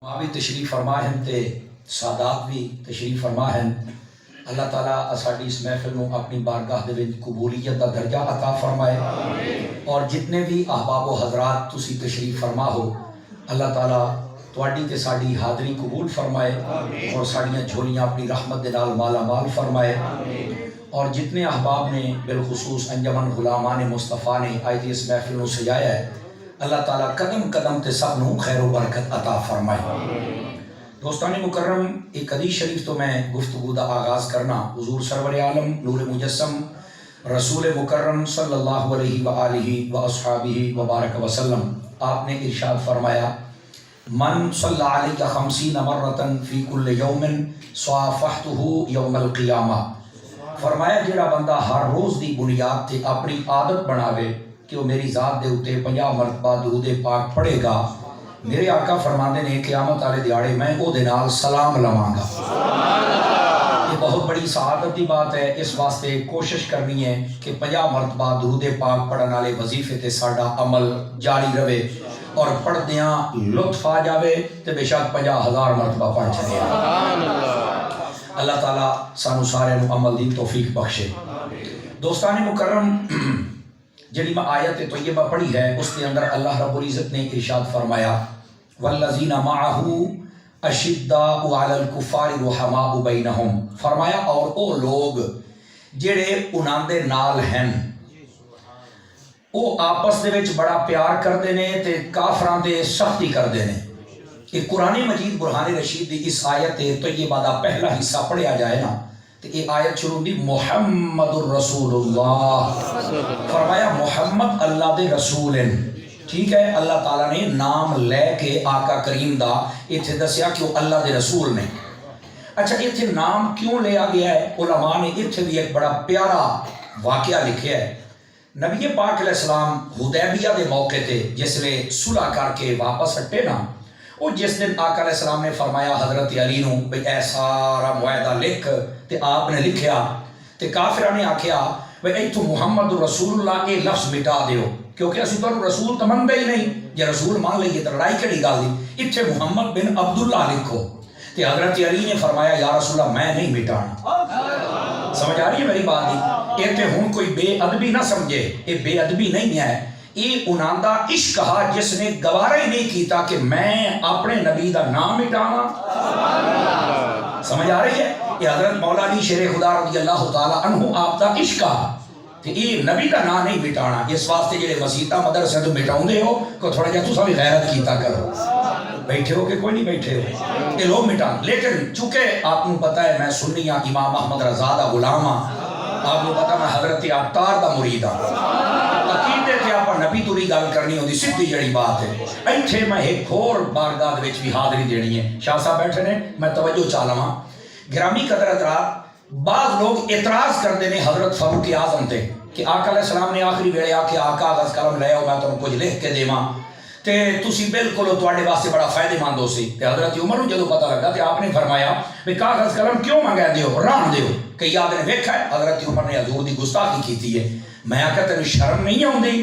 ماں بھی تشریف فرما ہیں تے سادات بھی تشریف فرما ہیں۔ اللہ تعالیٰ ساڈی اس محفل نو اپنی بارگاہ دے وچ قبولیت دا درجہ عطا فرمائے، اور جتنے بھی احباب و حضرات تسی تشریف فرما ہو، اللہ تعالیٰ تواڈی تے ساڈی حاضری قبول فرمائے اور ساڈیاں جھولیاں اپنی رحمت دے نال مالا مال فرمائے۔ اور جتنے احباب نے بالخصوص انجمن غلامان مصطفیٰ نے آج اس محفل نو سجایا ہے، اللہ تعالیٰ قدم قدم تے سب نو خیر و برکت عطا فرمائے۔ دوستان مکرم، ایک حدیث شریف تو میں گفتگو دا آغاز کرنا حضور سرور عالم نور مجسم رسول مکرم صلی اللہ علیہ وآلہ واصحابہ وبارک وسلم، آپ نے ارشاد فرمایا، من صلی علیہ 50 مرتن فی کل یوم صافحتہ یوم القیامہ۔ فرمایا جیڑا بندہ ہر روز دی بنیاد تے اپنی عادت بناوے کہ وہ میری ذات دے اتے 50 مرتبہ درود پاک پڑھے گا، میرے آقا فرماندے نے قیامت والے دیہاڑے میں او دے نال سلام لواں گا۔ یہ بہت بڑی سعادت دی بات ہے، اس واسطے کوشش کرنی ہے کہ 50 مرتبہ درود پاک پڑھن والے وظیفے تے ساڈا عمل جاری رہے، اور پڑھدیاں لطف آ جاوے تے بے شک 50,000 مرتبہ پڑھ چھڑے۔ اللہ تعالیٰ سانو سارے نو عمل دی توفیق بخشے۔ دوستان مکرم، جڑی میں آیت طیبہ پڑھی ہے اس کے اندر اللہ رب العزت نے ارشاد فرمایا، والذین معہ اشداء علی الکفار رحماء بینہم۔ فرمایا اور او لوگ جڑے انہاں دے نال ہیں، او آپس دے وچ بڑا پیار کردے نے تے کافراں تے سختی کردے نے۔ کہ قرآن مجید برہان رشید دی اس آیت طیبہ دا پہلا حصہ پڑھیا جائے نا تو یہ آیت شروع دی محمد الرسول اللہ۔ فرمایا محمد اللہ دے رسول ہیں، ٹھیک ہے، اللہ تعالیٰ نے نام لے کے آقا کریم دا اتھے دسیا کہ وہ اللہ دے رسول نے۔ اچھا اتھے نام کیوں لیا گیا ہے؟ علماء نے اتھے بھی ایک بڑا پیارا واقعہ لکھیا ہے۔ نبی پاک علیہ السلام حدیبیہ دے موقع تے جس لے صلح کر کے واپس ہٹے نا، وہ جس دن آقا علیہ السلام نے فرمایا حضرت علی نو بھئی اے سارا معاہدہ لکھ، تے آپ نے لکھیا، تے کافرہ نے آکھیا بھئی اے تو محمد رسول اللہ اے لفظ مٹا دیو، کیونکہ اسی تو رسول تو من دے ہی نہیں، جے رسول مان لئیے تو لڑائی کیڑی گل دی، اتھے محمد بن عبداللہ لکھو۔ تے حضرت علی نے فرمایا یا رسول اللہ میں نہیں مٹانا۔ سمجھ آ رہی ہے میری بات دی؟ اتھے ہوں کوئی بے ادبی نہ سمجھے، یہ بے ادبی نہیں ہے، یہ انہاں دا عشق ہا جس نے گوارا ہی نہیں کیتا کہ میں اپنے نبی دا نام مٹانا۔ سمجھ آ رہی ہے؟ یہ حضرت مولا علی شیر خدا رضی اللہ تعالیٰ عنہ آپ دا عشق ہا کہ یہ نبی دا نام نہیں مٹانا۔ اس واسطے جڑے مسیتاں مدرسے تو مٹاؤں دے ہو کہ تھوڑا جا تساں بھی غیرت کیتا کرو۔ بیٹھے ہو کہ کوئی نہیں بیٹھے ہو، یہ لوگ مٹان، لیکن چونکہ آپ کو پتہ ہے میں سنی ہاں، امام احمد رضا دا غلام ہاں، آپ کو پتہ میں حضرت عطار دا مرید ہاں، عقیدے تے آپ نبی توری گل کرنی ہوندی، سیدھی جڑی بات ہے۔ ایتھے میں ایک اور بارگاہ وچ بھی حاضری دینی ہے، شاہ صاحب بیٹھے نے، میں توجہ چا لواں۔ گرامی قدر حضرات، بعض لوگ اعتراض کردے نے حضرت فاروق اعظم تے کہ آقا علیہ السلام نے آخری ویلے آ کے آقا کاغذ قلم لے آؤ میں تمہیں کچھ لکھ کے دیواں تے تسی بالکل تواڈے واسطے بڑا فائدے مند ہو سی۔ تے حضرت عمر نوں جدوں پتہ لگا تے آپ نے فرمایا بھئی کاغذ قلم کیوں منگا دیو، رہن دیو، کہ یاد نے ویکھا ہے حضرت عمر نے حضور دی گستاخی کیتی ہے۔ میں آکھیا تینوں شرم نہیں آوندی؟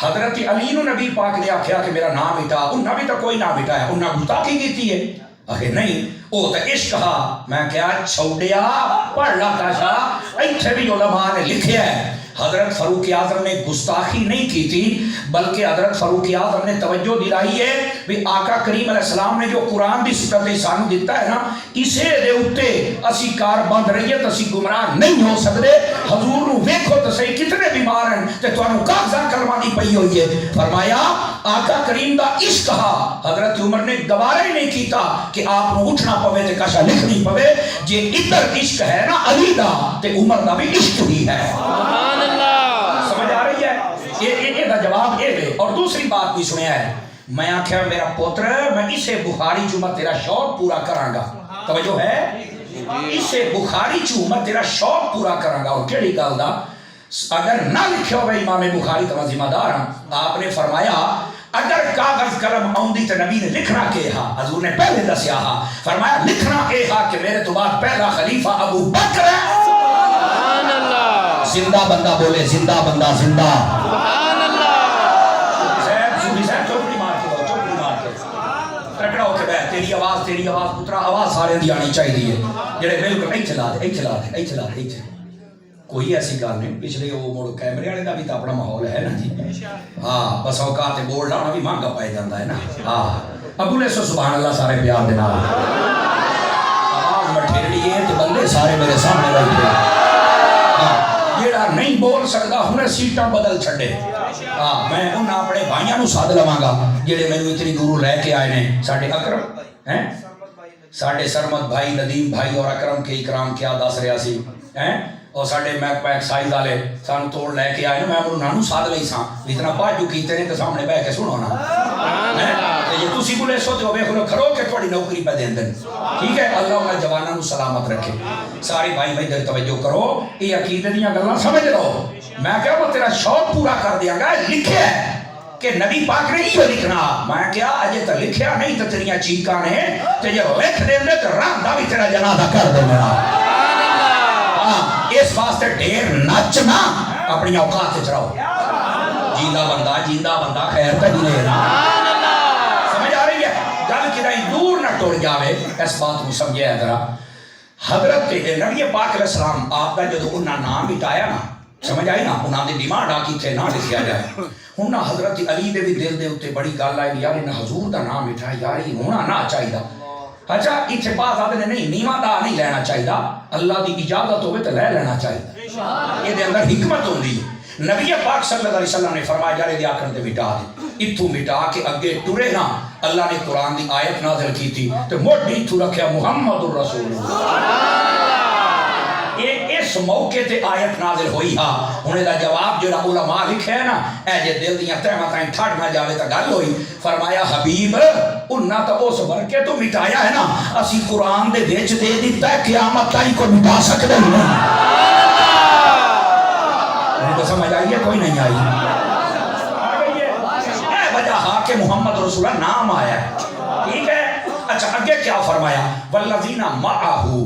حضرت علی نو نبی پاک نے آکھیا کہ میرا نام مٹا، انہاں بھی تو کوئی نام مٹایا، انہاں گستاخی کیتی ہے؟ آخر نہیں، او تو عشق ہا۔ میں کہا چھوڑیا پڑھ لا کاشا، ایتھے بھی علماء نے لکھیا ہے حضرت فاروق اعظم نے گستاخی نہیں کی تھی، بلکہ حضرت فاروق اعظم نے توجہ دلائی ہے بھی آقا کریم علیہ السلام نے جو قرآن دی صفت سانو دیتا ہے نا، اسے دے اتے اسی کار بند رہیے تو اسی گمراہ نہیں ہو سکتے۔ حضور نو ویکھو تو صحیح کتنے بیمار ہیں تے تانوں کاغذاں کلمانی پئی ہوئی ہے۔ فرمایا آقا کریم دا عشق ہا، حضرت عمر نے گوارا ہی نہیں کیتا کہ آپ نو اٹھنا پوے تے کاشا لکھنی پوے۔ جے ادھر عشق ہے نا علی دا تے عمر دا بھی عشق ہی ہے۔ سمجھ آ رہی ہے؟ یہ دا جواب یہ ہے۔ اور دوسری بات بھی سنیا ہے، میں آکھیا میرا پوتر میں اسے بخاری چوں میں تیرا شوق پورا کراں گا۔ توجہ ہے؟ اسے بخاری چوں میں تیرا شوق پورا کراں گا۔ اور کیڑی گل دا؟ اگر نہ لکھیا ہوئے امام بخاری تو میں ذمہ دار ہاں۔ آپ نے فرمایا اگر کاغذ قلم آؤندی تو نبی نے لکھنا کے ہا، حضور نے پہلے دسیا ہا، فرمایا لکھنا اے ہا کہ میرے تو بعد پہلا خلیفہ ابو بکر ہے۔ زندہ بندہ بولے زندہ بندہ زندہ۔ صاحب صوفی صاحب چوپڑی مار کے تکڑا ہو کے بیٹھ، تیری آواز تیری آواز پترا آواز سارے دی آنی چاہیے جڑے بالکل اے چلا دے کوئی ایسی گل نہیں پچھلے وہ مڑ کیمرے والے کا بھی تو اپنا ماحول ہے نا جی ہاں بس اوقات بول لانا بھی مہنگا پایا جاتا ہے نا ہاں ابو لے سو سبحان اللہ سارے پیار دے نال آواز مٹھیری ہے تے بندے سارے میرے سامنے بیٹھے ہاں جیڑا نہیں بول سکدا ہن سیٹاں بدل چھڈے ہاں میں انہاں اپنے بھائیاں نو ساتھ لواں گا جڑے مینوں اتنی دوروں لے کے آئے نے ساڈے اکرم ہیں ساڈے سرمد بھائی ندیم بھائی اور اکرم کے اکرام کیا دس رہا سی ہیں اور ساڈے میک پیک سائز والے سانو توڑ لے کے آئے نا میں انہوں نانو ساتھ لئی ساں اتنا باجو کیتے نے تے سامنے بیٹھ کے سنو نا تے جے تسی بولے سو تے ویکھ لو کھڑو کہ تہاڈی نوکری پہ دین دین ٹھیک ہے اللہ انہاں جواناں نو سلامت رکھے سارے بھائی بھائی ادھر توجہ کرو یہ عقیدے دیاں گلاں سمجھ لو میں کہا وہ تیرا شوق پورا کر دیاں گا لکھیا ہے کہ نبی پاک نے یہ لکھنا میں کیا اجے تو لکھیا نہیں تو تیریاں چیکاں نے تے جے لکھ دے تے راہ دا بھی تیرا جنازہ کر دے میرا اس واسطے ڈھیر نچنا اپنی اوقات چڑھاؤ جیندہ بندہ خیر کبھی نہیں سمجھ آ رہی ہے گل کدھر دور نہ ٹوڑ جاوے اس بات کو سمجھے ذرا حضرت نبی پاک علیہ السلام آپ کا جدو انہاں نام مٹایا نا سمجھ آئی نا انہاں دی ڈیمانڈ آ کی تھے نہ لکھیا جائے ہن حضرت علی دے بھی دل دے اوتے بڑی گل آئی یار انہاں حضور دا نام مٹایا یار یہ ہونا نہ چاہیے اچھا اتنے بعض آدھے نے نہیں نیواں دا نہیں لینا چاہیے اللہ دی اجازت ہوئے تو لے لینا چاہیے یہ دے اندر حکمت ہوندی ہے نبی پاک صلی اللہ علیہ وسلم نے فرمایا جارے دی آکھن تے مٹا دے اتھو مٹا کے اگے ٹرے نا اللہ نے قرآن دی آیت نازل کی تھی تو موڈ اتھو رکھیا محمد الرسول اللہ اس موقع تے آیت نازل ہوئی ہاں انہیں دا جواب جو علماء لکھے ہیں نا اے جے دل دیاں تہمتائیں ٹھڑ نہ جاوے تا گل ہوئی فرمایا حبیب انہاں تا اس برکے تو مٹایا ہے نا اسی قرآن دے وچ دے دیتا ہے قیامت تائی کو مٹا سکتے ہی نہیں انہیں تو سمجھ آئیے کوئی نہیں آئی اے وجہ ہاں کہ محمد رسول اللہ نام آیا ہے ٹھیک ہے اچھا اگے کیا فرمایا والذین معہو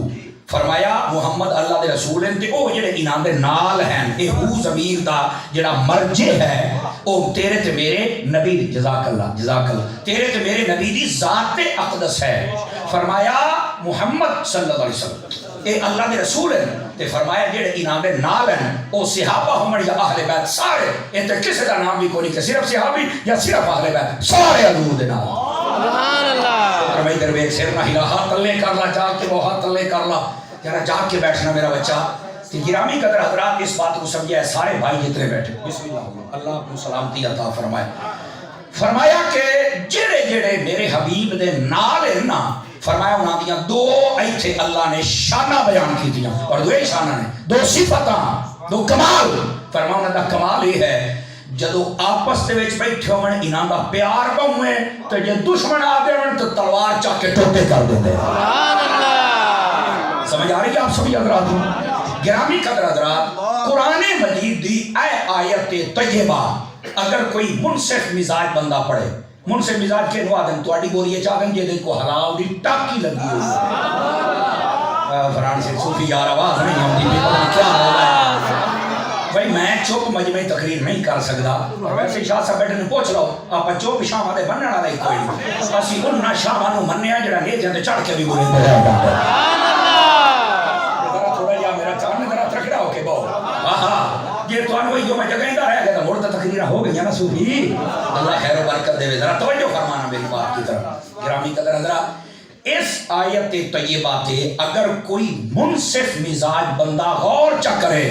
فرمایا محمد اللہ دے رسول ہیں تے او جڑے انہاں دے نال ہیں اے ہو ضمیر دا جڑا مرجع ہے او تیرے تے میرے نبی جزاک اللہ تیرے تے میرے نبی دی ذات اقدس ہے فرمایا محمد صلی اللہ علیہ وسلم اے اللہ دے رسول ہیں تے فرمایا جڑے انہاں دے نال ہیں او صحابہ ہمڑ یا اہل بیت سارے اے تے کسی دا نام بھی کوئی کہ صرف صحابی یا صرف اہل بیت سارے حضور دے نال سبحان اللہ فرمائی در بیک سر نہ ہلا ہاتھ تلے کر لا جا کے وہ ہاتھ تلے کر لا ذرا جاگ کے بیٹھنا میرا بچہ کہ گرامی قدر حضرات اس بات کو سمجھے ہے سارے بھائی جتنے بیٹھے بسم اللہ اللہ آپ کو سلامتی عطا فرمائے فرمایا کہ جڑے جڑے میرے حبیب دے نال ہیں نا فرمایا انہاں دیاں دو ایتھے اللہ نے شانہ بیان کی دیاں اور دو شانہ نے دو صفتاں دو کمال فرمایا انہاں دا کمال یہ ہے جدو آپس دے وچ بیٹھے ہوئے انہاں دا پیار بہوے تو جے دشمن آ گئے تو تلوار چاک کے ٹوٹے کر دیتے سبحان اللہ سمجھ آ رہی ہے آپ سبھی حضرات گرامی قدر حضرات قرآن مجید دی اے آیت طیبہ اگر کوئی منصف مزاج بندہ پڑھے منصف مزاج کے نوا دن تو اڈی بوریے چاہن جے دن کو حلال دی ٹاکی لگی ہوئی فران سے صوفی یار آواز نہیں ہم دی پتہ کیا ہو رہا ہے بھائی میں چوپ مجمعی تقریر نہیں کر سکتا اور ویسے شاہ صاحب بیٹھے نے پوچھ لو آپ چوپ شاہ آدھے بننے والا ہی کوئی نہیں اسی انہاں شاہ مانو مننے ہیں جڑا لے جاندے چڑھ کے بھی بولے یہ تو انہوں جو میں جگہیں دا رہ گیا تھا مڑتا تقریرہ ہو گئی نا صوفی اللہ خیر و برکت دے ذرا توجہ فرمانا میری بات کی طرف گرامی قدر حضرات اس آیت طیبہ تے اگر کوئی منصف مزاج بندہ غور چا کرے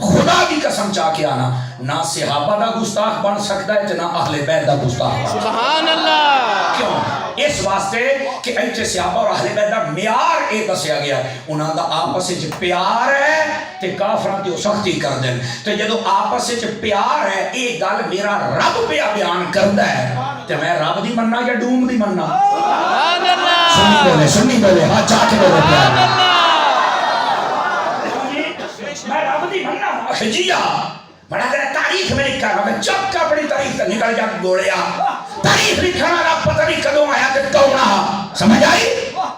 خدا کی قسم چاہ کے آنا نہ صحابہ دا گستاخ بن سکتا ہے نہ اہل بیت دا گستاخ سبحان اللہ کیوں اس واسطے کہ ایچے صحابہ اور اہل بیت دا معیار اے دسیا گیا انہاں دا آپس وچ پیار ہے تے کافراں تے سختی کر دین تے جدوں آپس وچ پیار ہے اے گل میرا رب پہ بیان کردا ہے تے میں رب دی مننا یا ڈوم دی مننا سبحان اللہ سنی بولے ہاں چاہ کے بولے سبحان اللہ میں رب دی مننا خجیہ بڑا تیرا تاریخ میں لکھا ہے میں جب کا اپنی تاریخ سے نکل جا گوڑیا تاریخ لکھانا رب پتہ نہیں کدوں آیا کہ کون آیا سمجھ آئی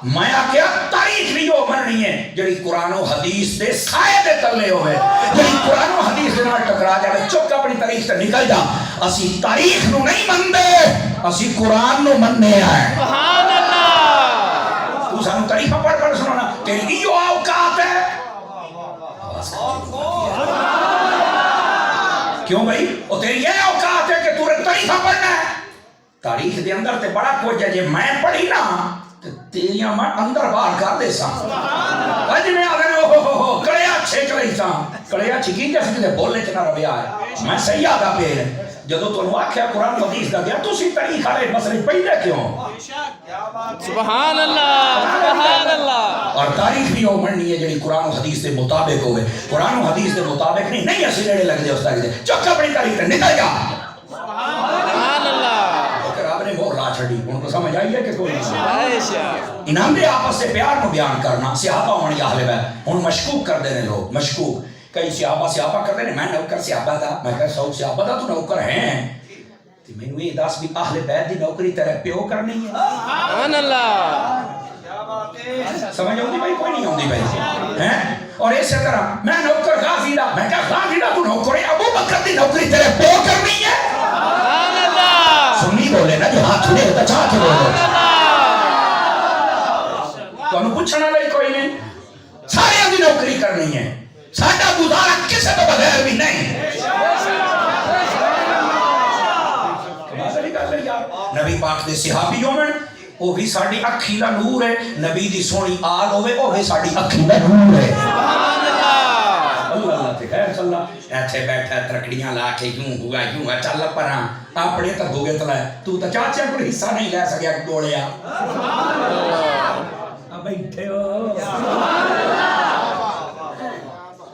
میں کیا تاریخ نہیں ہو مننی ہے جڑی قرآن و حدیث دے سائے دے تلے ہوئے جڑی قرآن و حدیث دے نال ٹکرا جائے چپ کا اپنی تاریخ سے نکل جا اسی تاریخ نو نہیں مندے اسی قرآن نو مننے آئے سبحان اللہ کیوں بھائی وہ تیری یہ اوقات ہے کہ تو تاریخ پڑھنا ہے تاریخ دے اندر تے بڑا کچھ ہے جے میں پڑھی نا تے تیریاں میں اندر باہر کر دے سا اج میں آ گئے ہو کڑیا چھیک لئی سا کڑیا چھکی جیسے کہ بولنے چنا رویا ہے میں صحیح آدھا پیر جدو تو آکھیا قرآن حدیث دا گیا تو سی تاریخ والے مسئلے پہلے کیوں سبحان اللہ سبحان اللہ اور تاریخ بھی وہ مننی ہے جڑی قرآن و حدیث دے مطابق ہوئے قرآن و حدیث دے مطابق نہیں اسی نیڑے لگ دے اس تاریخ دے چک اپنی تاریخ تے نکل جا سبحان اللہ کہ رب نے مہر لا چھڑی ان کو سمجھ آئی ہے کہ کوئی عائشہ انہاں دے آپس سے پیار کو بیان کرنا صحابہ ہون یا اہل بیت ہن مشکوک کر دینے لوگ مشکوک کئی صحابہ کرتے ہیں میں نوکر صحابہ دا میں کہا سو صحابہ دا تو نوکر ہیں تو میں نے یہ دس بھی اہل بیت دی نوکری تیرے پیو کرنی ہے سبحان اللہ سمجھ آؤں دی بھائی کوئی نہیں آؤں دی بھائی اور اسی طرح میں نوکر غازی دا میں کہا غازی دا تو نوکر ہے ابو بکر دی نوکری تیرے پیو کرنی ہے سبحان اللہ سنی بولے نا جو ہاتھ چھوڑے تو چاہ کے بولے تو انہوں پوچھنا لئی کوئی نہیں سارے دی نوکری کرنی ہے ساڈا گزارا کسی تو بغیر بھی نہیں نبی پاک دے صحابی ہوئے وہ بھی ساڑی اکھی دا نور ہے نبی دی سونی آل ہوئے وہ بھی ساڑی اکھی دا نور ہے اللہ تے خیر صلی اللہ ایتھے بیٹھا ترکڑیاں لا کے یوں ہوا چل پراں اپنے تا بھوگے تلائے تو تا چاچے کو حصہ نہیں لے سکیا دوڑیا بیٹھے ہو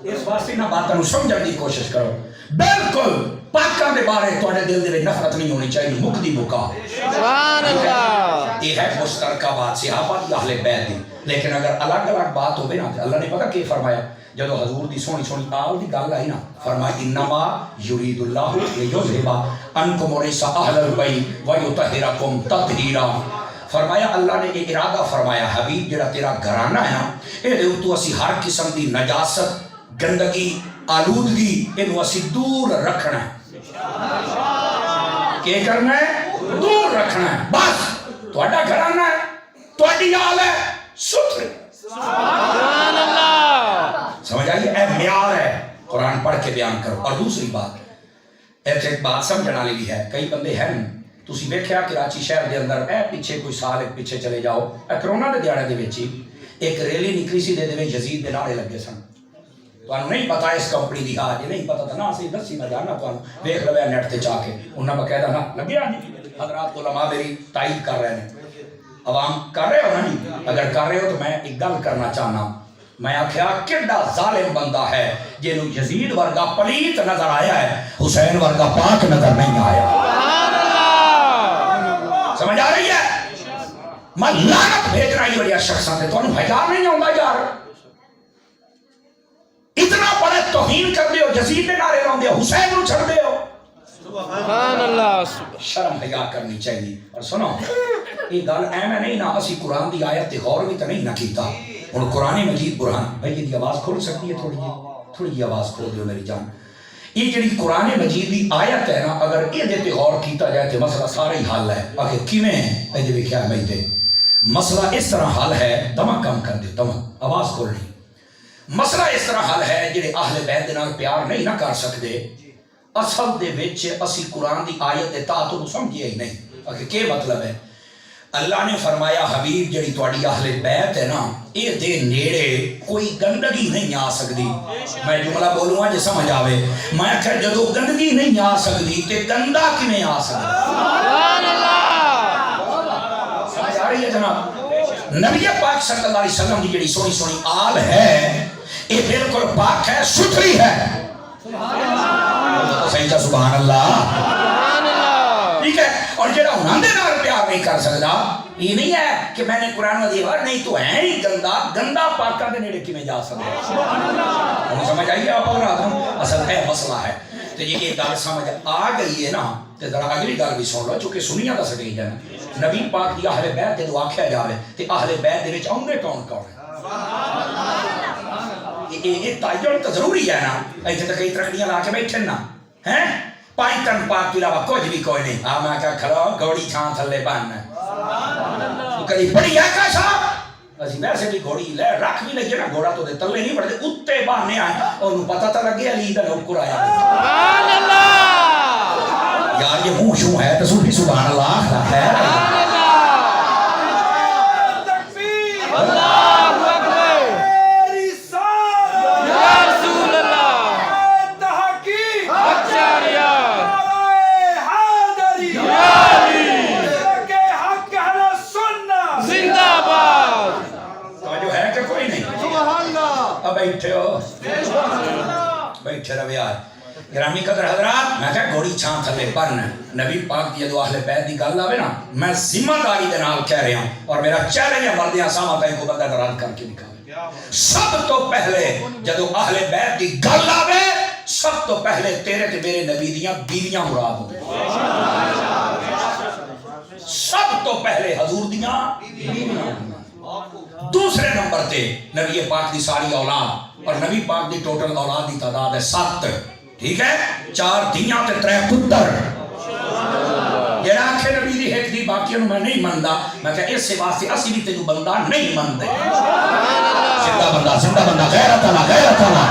اس واسطے نہ باتوں کو سمجھنے کی کوشش کرو بالکل پاکاں دے بارے تواڈے دل دے وچ نفرت نہیں ہونی چاہیے مکدی مکا سبحان اللہ یہ ہے مشترکہ بات صحابہ دی اہل بیت دی لیکن اگر الگ الگ بات ہوے نا اللہ نے پتہ کی فرمایا جدو حضور دی سونی سونی آل دی گل آئی نا فرمایا انما یرید اللہ لیذھب عنکم الرجس اہل البیت ویطہرکم تطہیرا فرمایا اللہ نے یہ ارادہ فرمایا حبیب جڑا تیرا گھرانہ ہے نا اے دے تو اسی ہر قسم دی نجاست گندگی آلودگی انہوں اسی دور رکھنا ہے کیا کرنا ہے دور رکھنا ہے بس تواڈا گھرانہ ہے تواڈی آل ہے ستھری سبحان اللہ سمجھ آئیے اے معیار ہے قرآن پڑھ کے بیان کرو اور دوسری بات ایک بات سمجھنا لگی ہے کئی بندے ہیں تسی ویکھیا کراچی شہر دے اندر اے پیچھے کوئی سال ایک پیچھے چلے جاؤ اے کرونا دے دیاڑے دے وچ ایک ریلی نکلی سی دے دے یزید دے نعرے لگے سن تو انہوں نہیں پتا اس کمپنی دی ہاں یہ نہیں پتا تھا نا سی دسی میں جانا تو انہوں دیکھ لوے نیٹ تے چاہ کے انہوں نے بقاعدہ نا لگیا نہیں حضرات علماء میری تائید کر رہے ہیں عوام کر رہے ہو نا نہیں اگر کر رہے ہو تو میں ایک گل کرنا چاہنا میں آکھیا کیڑا ظالم بندہ ہے جنوں یزید ورگا پلیت نظر آیا ہے حسین ورگا پاک نظر نہیں آیا سمجھ آ رہی ہے میں لعنت بھیج رہا ہوں یہ شخصاں تے تو انہوں ہزار نہیں آؤں یار اتنا بڑے توہین کر دے ہو یزید دے نعرے لاؤں دے ہو حسین نو چھڑ دے ہو سبحان اللہ شرم حیا کرنی چاہیے اور سنو یہ گل ایویں نہیں نا اسی قرآن دی آیت تے غور بھی تو نہیں نہ کیتا اور قرآن مجید برہان بھائی یہ آواز کھول سکتی ہے تھوڑی جی آواز کھول دیو میری جان یہ جڑی قرآن مجید دی آیت ہے نا اگر یہ دیتے غور کیتا جائے تو مسئلہ سارا ہی حل ہے آخر کیویں ہے یہ دیکھیا ہے میں مسئلہ اس طرح حل ہے دمہ کم کر دے دمہ آواز کھولنی مسئلہ اس طرح حل ہے جڑے اہل بیت دے نال پیار نہیں نہ کر سکتے اصل دے وچ اسی قرآن دی آیت دے تا تو سمجھیا ہی نہیں آخر کیا مطلب ہے اللہ نے فرمایا حبیب جڑی تواڈی اہل بیت ہے نا اے دے نیڑے کوئی گندگی نہیں آ سکتی میں جملہ بولوں گا جے سمجھ آوے میں کہ جدو گندگی نہیں آ سکتی تے گندا کیویں آ سکتا سبحان اللہ سمجھ آ رہی ہے جناب نبی پاک صلی اللہ علیہ وسلم کی جڑی سونی سونی آل ہے یہ بالکل پاک ہے ستھری ہے صحیح تھا سبحان اللہ ٹھیک ہے اور جڑا انہوں نے نال پیار نہیں کر سکتا یہ نہیں ہے کہ میں نے قرآن و دیوار نہیں تو ہے ہی گندا پاکاں دے نیڑے کیویں جا سکتا ہم سمجھ آئیے آپ اور اصل ہے مسئلہ ہے تو یہ گل سمجھ آ گئی ہے نا تو ذرا اگلی گل بھی سن لو چونکہ سنیا دا سکیں جانا نبی پاک دی اہل بیت جدوں آکھیا جاوے تے اہل بیت دے وچ اوندے کون کون ہے یہ تعین تو ضروری ہے نا ایتھے تے کئی ترکڑیاں لا کے بیٹھے نا ہیں پائتن پاک تو علاوہ کچھ بھی کوئی نہیں میں کہا کھڑا گوڑی چھان تھلے بن تو کدی پڑھی ہے کا صاحب اسی ویسے بھی گھوڑی لے رکھ بھی لگے نا گھوڑا تو دے تلے نہیں پڑتے اتے بانے آئے اور انہوں پتہ تھا لگے علی دا نوکر آیا سبحان اللہ یار یہ منہ شوں ہے تو سبحی سبحان اللہ آخرا ہے اللہ اکبر یا رسول اللہ اچھاریا زندہ باد توجہ ہے کہ کوئی نہیں اب بیٹھے ہو بیٹھے رو یار گرامی قدر حضرات میں کہا گھوڑی چھان تھلے پرن نبی پاک دی ادو اہل بیت دی گل آوے نا میں ذمہ داری دے نال کہہ رہا ہوں اور میرا چیلنج ہے مردیاں سامتا ہے کو بندہ دراد کر کے دکھاوے سب تو پہلے جدو اہل بیت دی گل آوے سب تو پہلے تیرے تے میرے نبی دیاں بیویاں مراد ہوں سب تو پہلے حضور دیاں بیویاں دوسرے نمبر تے نبی پاک دی ساری اولاد اور نبی پاک دی ٹوٹل اولاد دی تعداد ہے 7 ٹھیک ہے 4 دھیاں تے 3 پتر جڑا آکھے نبی دی ایک دی باقیوں میں نہیں مندا میں کہ اس سے واسطے اسی بھی تینوں بندہ نہیں مندے زندہ بندہ غیرت اللہ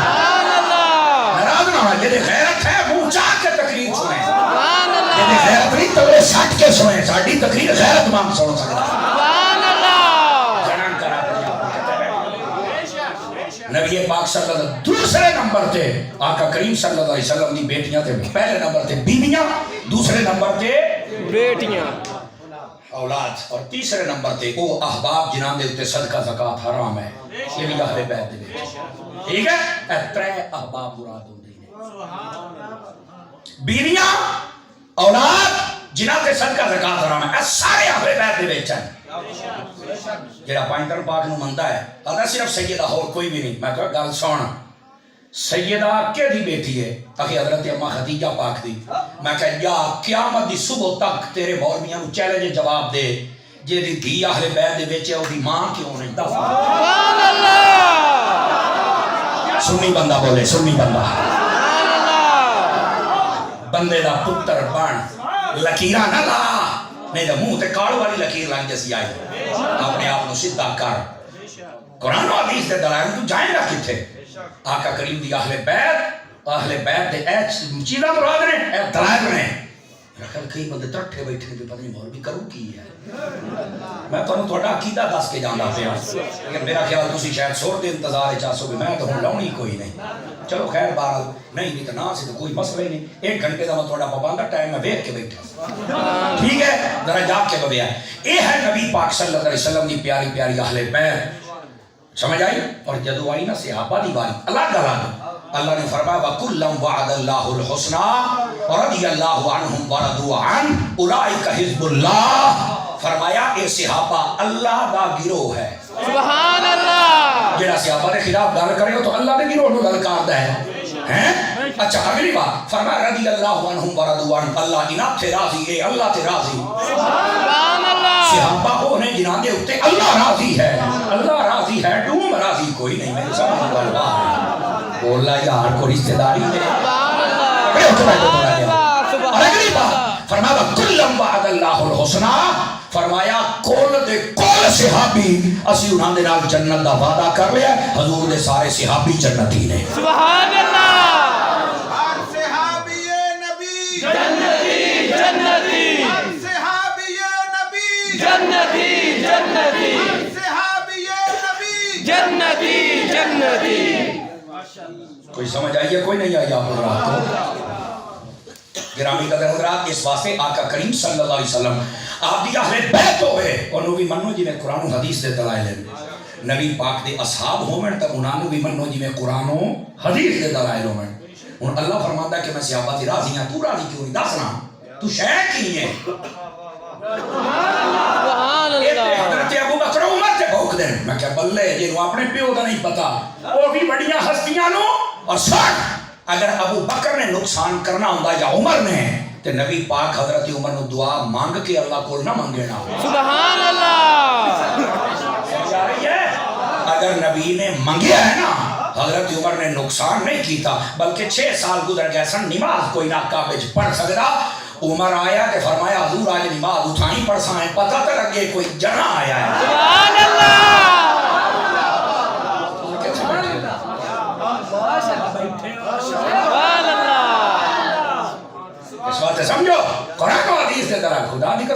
ناراض نہ ہو جے غیرت ہے منہ چاہ کے تقریر سنیں جے غیرت نہیں تو سٹ کے سنیں ساڈی تقریر غیرت مند سن سکدا نبی پاک صلی اللہ علیہ وسلم دوسرے نمبر تے آقا کریم صلی اللہ علیہ وسلم دی بیٹیاں تے پہلے نمبر تے بیویاں دوسرے نمبر تے بیٹیاں اولاد اور تیسرے نمبر تے وہ احباب جنہاں دے اوتے صدقہ زکات حرام ہے یہ بھی اہل بیت دے وچ ٹھیک ہے اے 3 احباب مراد ہوندے نے بیویاں اولاد جنہاں تے صدقہ زکات حرام ہے اے سارے اہل بیت دے وچ ہیں جیڑا پائنٹر پاک نو مندہ ہے آدھا صرف سیدہ اور کوئی بھی نہیں میں کہا گل سونا سیدہ کے دی بیٹی ہے تاکہ حضرت اما خدیجہ پاک دی میں کہا یا قیامت دی صبح تک تیرے مولویاں نو چیلنج جواب دے جے دی دھی اہل بیت دے وچ ہے او دی ماں کیوں نہیں دفع سبحان اللہ سنی بندہ بولے سنی بندہ بندے دا پتر بن لکیرہ نہ لا نہیں تو منہ تے کاڑ والی لکیر لگ جیسی آئی اپنے آپ نو سیدھا کر قرآن و حدیث دے دلائل تو جائیں گا کتے آقا کریم دی اہل بیت دے اے چیزاں مراد نے اے دلائل نے رکھل کئی بندے ترٹھے بیٹھے بھی پتہ نہیں مولوی کروں کی ہے میں تو تھوڑا عقیدہ دس کے جانا پیا لیکن میرا خیال تسی شاید سور دے انتظار چاہو گے میں تو ہوں لاؤنی کوئی نہیں چلو خیر بہرحال نہیں تو نہ سے تو کوئی مسئلہ ہی نہیں 1 گھنٹے کا میں تھوڑا پابندہ ٹائم میں ویکھ کے بیٹھا ٹھیک ہے ذرا جاگ کے ببیا یہ ہے نبی پاک صلی اللہ علیہ وسلم دی پیاری پیاری اہل بیت سمجھ آئی اور جدو آئی نا صحابہ دی باری الگ الگ اللہ نے فرمایا وَكُلًّا وَعَدَ اللَّهُ الْحُسْنَى وَرَضِيَ اللَّهُ عَنْهُمْ وَرَضُوا عَنْهُ أُولَٰئِكَ حِزْبُ اللَّهِ فرمایا اے صحابہ اللہ دا گروہ ہے سبحان اللہ جڑا صحابہ دے خلاف گل کرے تو اللہ دے گروہ نو گل کردا ہے اچھا اگلی بات فرمایا رضی اللہ عنہم ورضوا عنہ اللہ انہاں تے راضی ہے اللہ تے راضی سبحان اللہ صحابہ وہ نے جنہاں دے اوتے اللہ راضی ہے ڈوم راضی کوئی نہیں میرے سامنے اللہ بولا یار کو رشتہ داری ہے اور اگلی بات فرمایا کلم وعد اللہ الحسنى فرمایا کول دے کول صحابی اسی انہاں دے نال جنت دا وعدہ کر لیا حضور دے سارے صحابی جنتی نے سبحان اللہ ہر صحابی نبی جنتی جنتی ہر صحابی نبی جنتی جنتی ہر صحابی نبی جنتی جنتی کوئی سمجھ آئیے کوئی نہیں آئی آپ حضرات کو گرامی قدر حضرات اس واسطے آقا کریم صلی اللہ علیہ وسلم آپ دی اہل بیت ہوئے انہوں بھی منو جی میں قرآن و حدیث دے دلائل ہیں نبی پاک دے اصحاب ہومن تب انہوں بھی منو جی میں قرآن و حدیث دے دلائل ہومن ان اللہ فرماتا ہے کہ میں صحابہ دی راضی ہیں تو راضی کیوں نہیں دسنا تو شہر کی ہے حضرت ابو بکر عمر تے بھوک دیں میں کہا بلے جنہوں اپنے پیو دا نہیں پتا وہ بھی بڑیاں ہستیاں نو اور ساتھ اگر ابو بکر نے نقصان کرنا ہوندہ یا عمر نے تے نبی پاک حضرت عمر نو دعا مانگ کے اللہ کو نہ مانگے نا سبحان اللہ سمجھا رہی ہے اگر نبی نے مانگیا ہے نا حضرت عمر نے نقصان نہیں کیتا بلکہ 6 سال گزر گئے سن نماز کوئی نہ کعبے پڑھ سکتا عمر آیا کہ فرمایا حضور آج نماز اٹھائیں پڑھ سائیں پتہ تو لگے کوئی جنا آیا ہے سبحان اللہ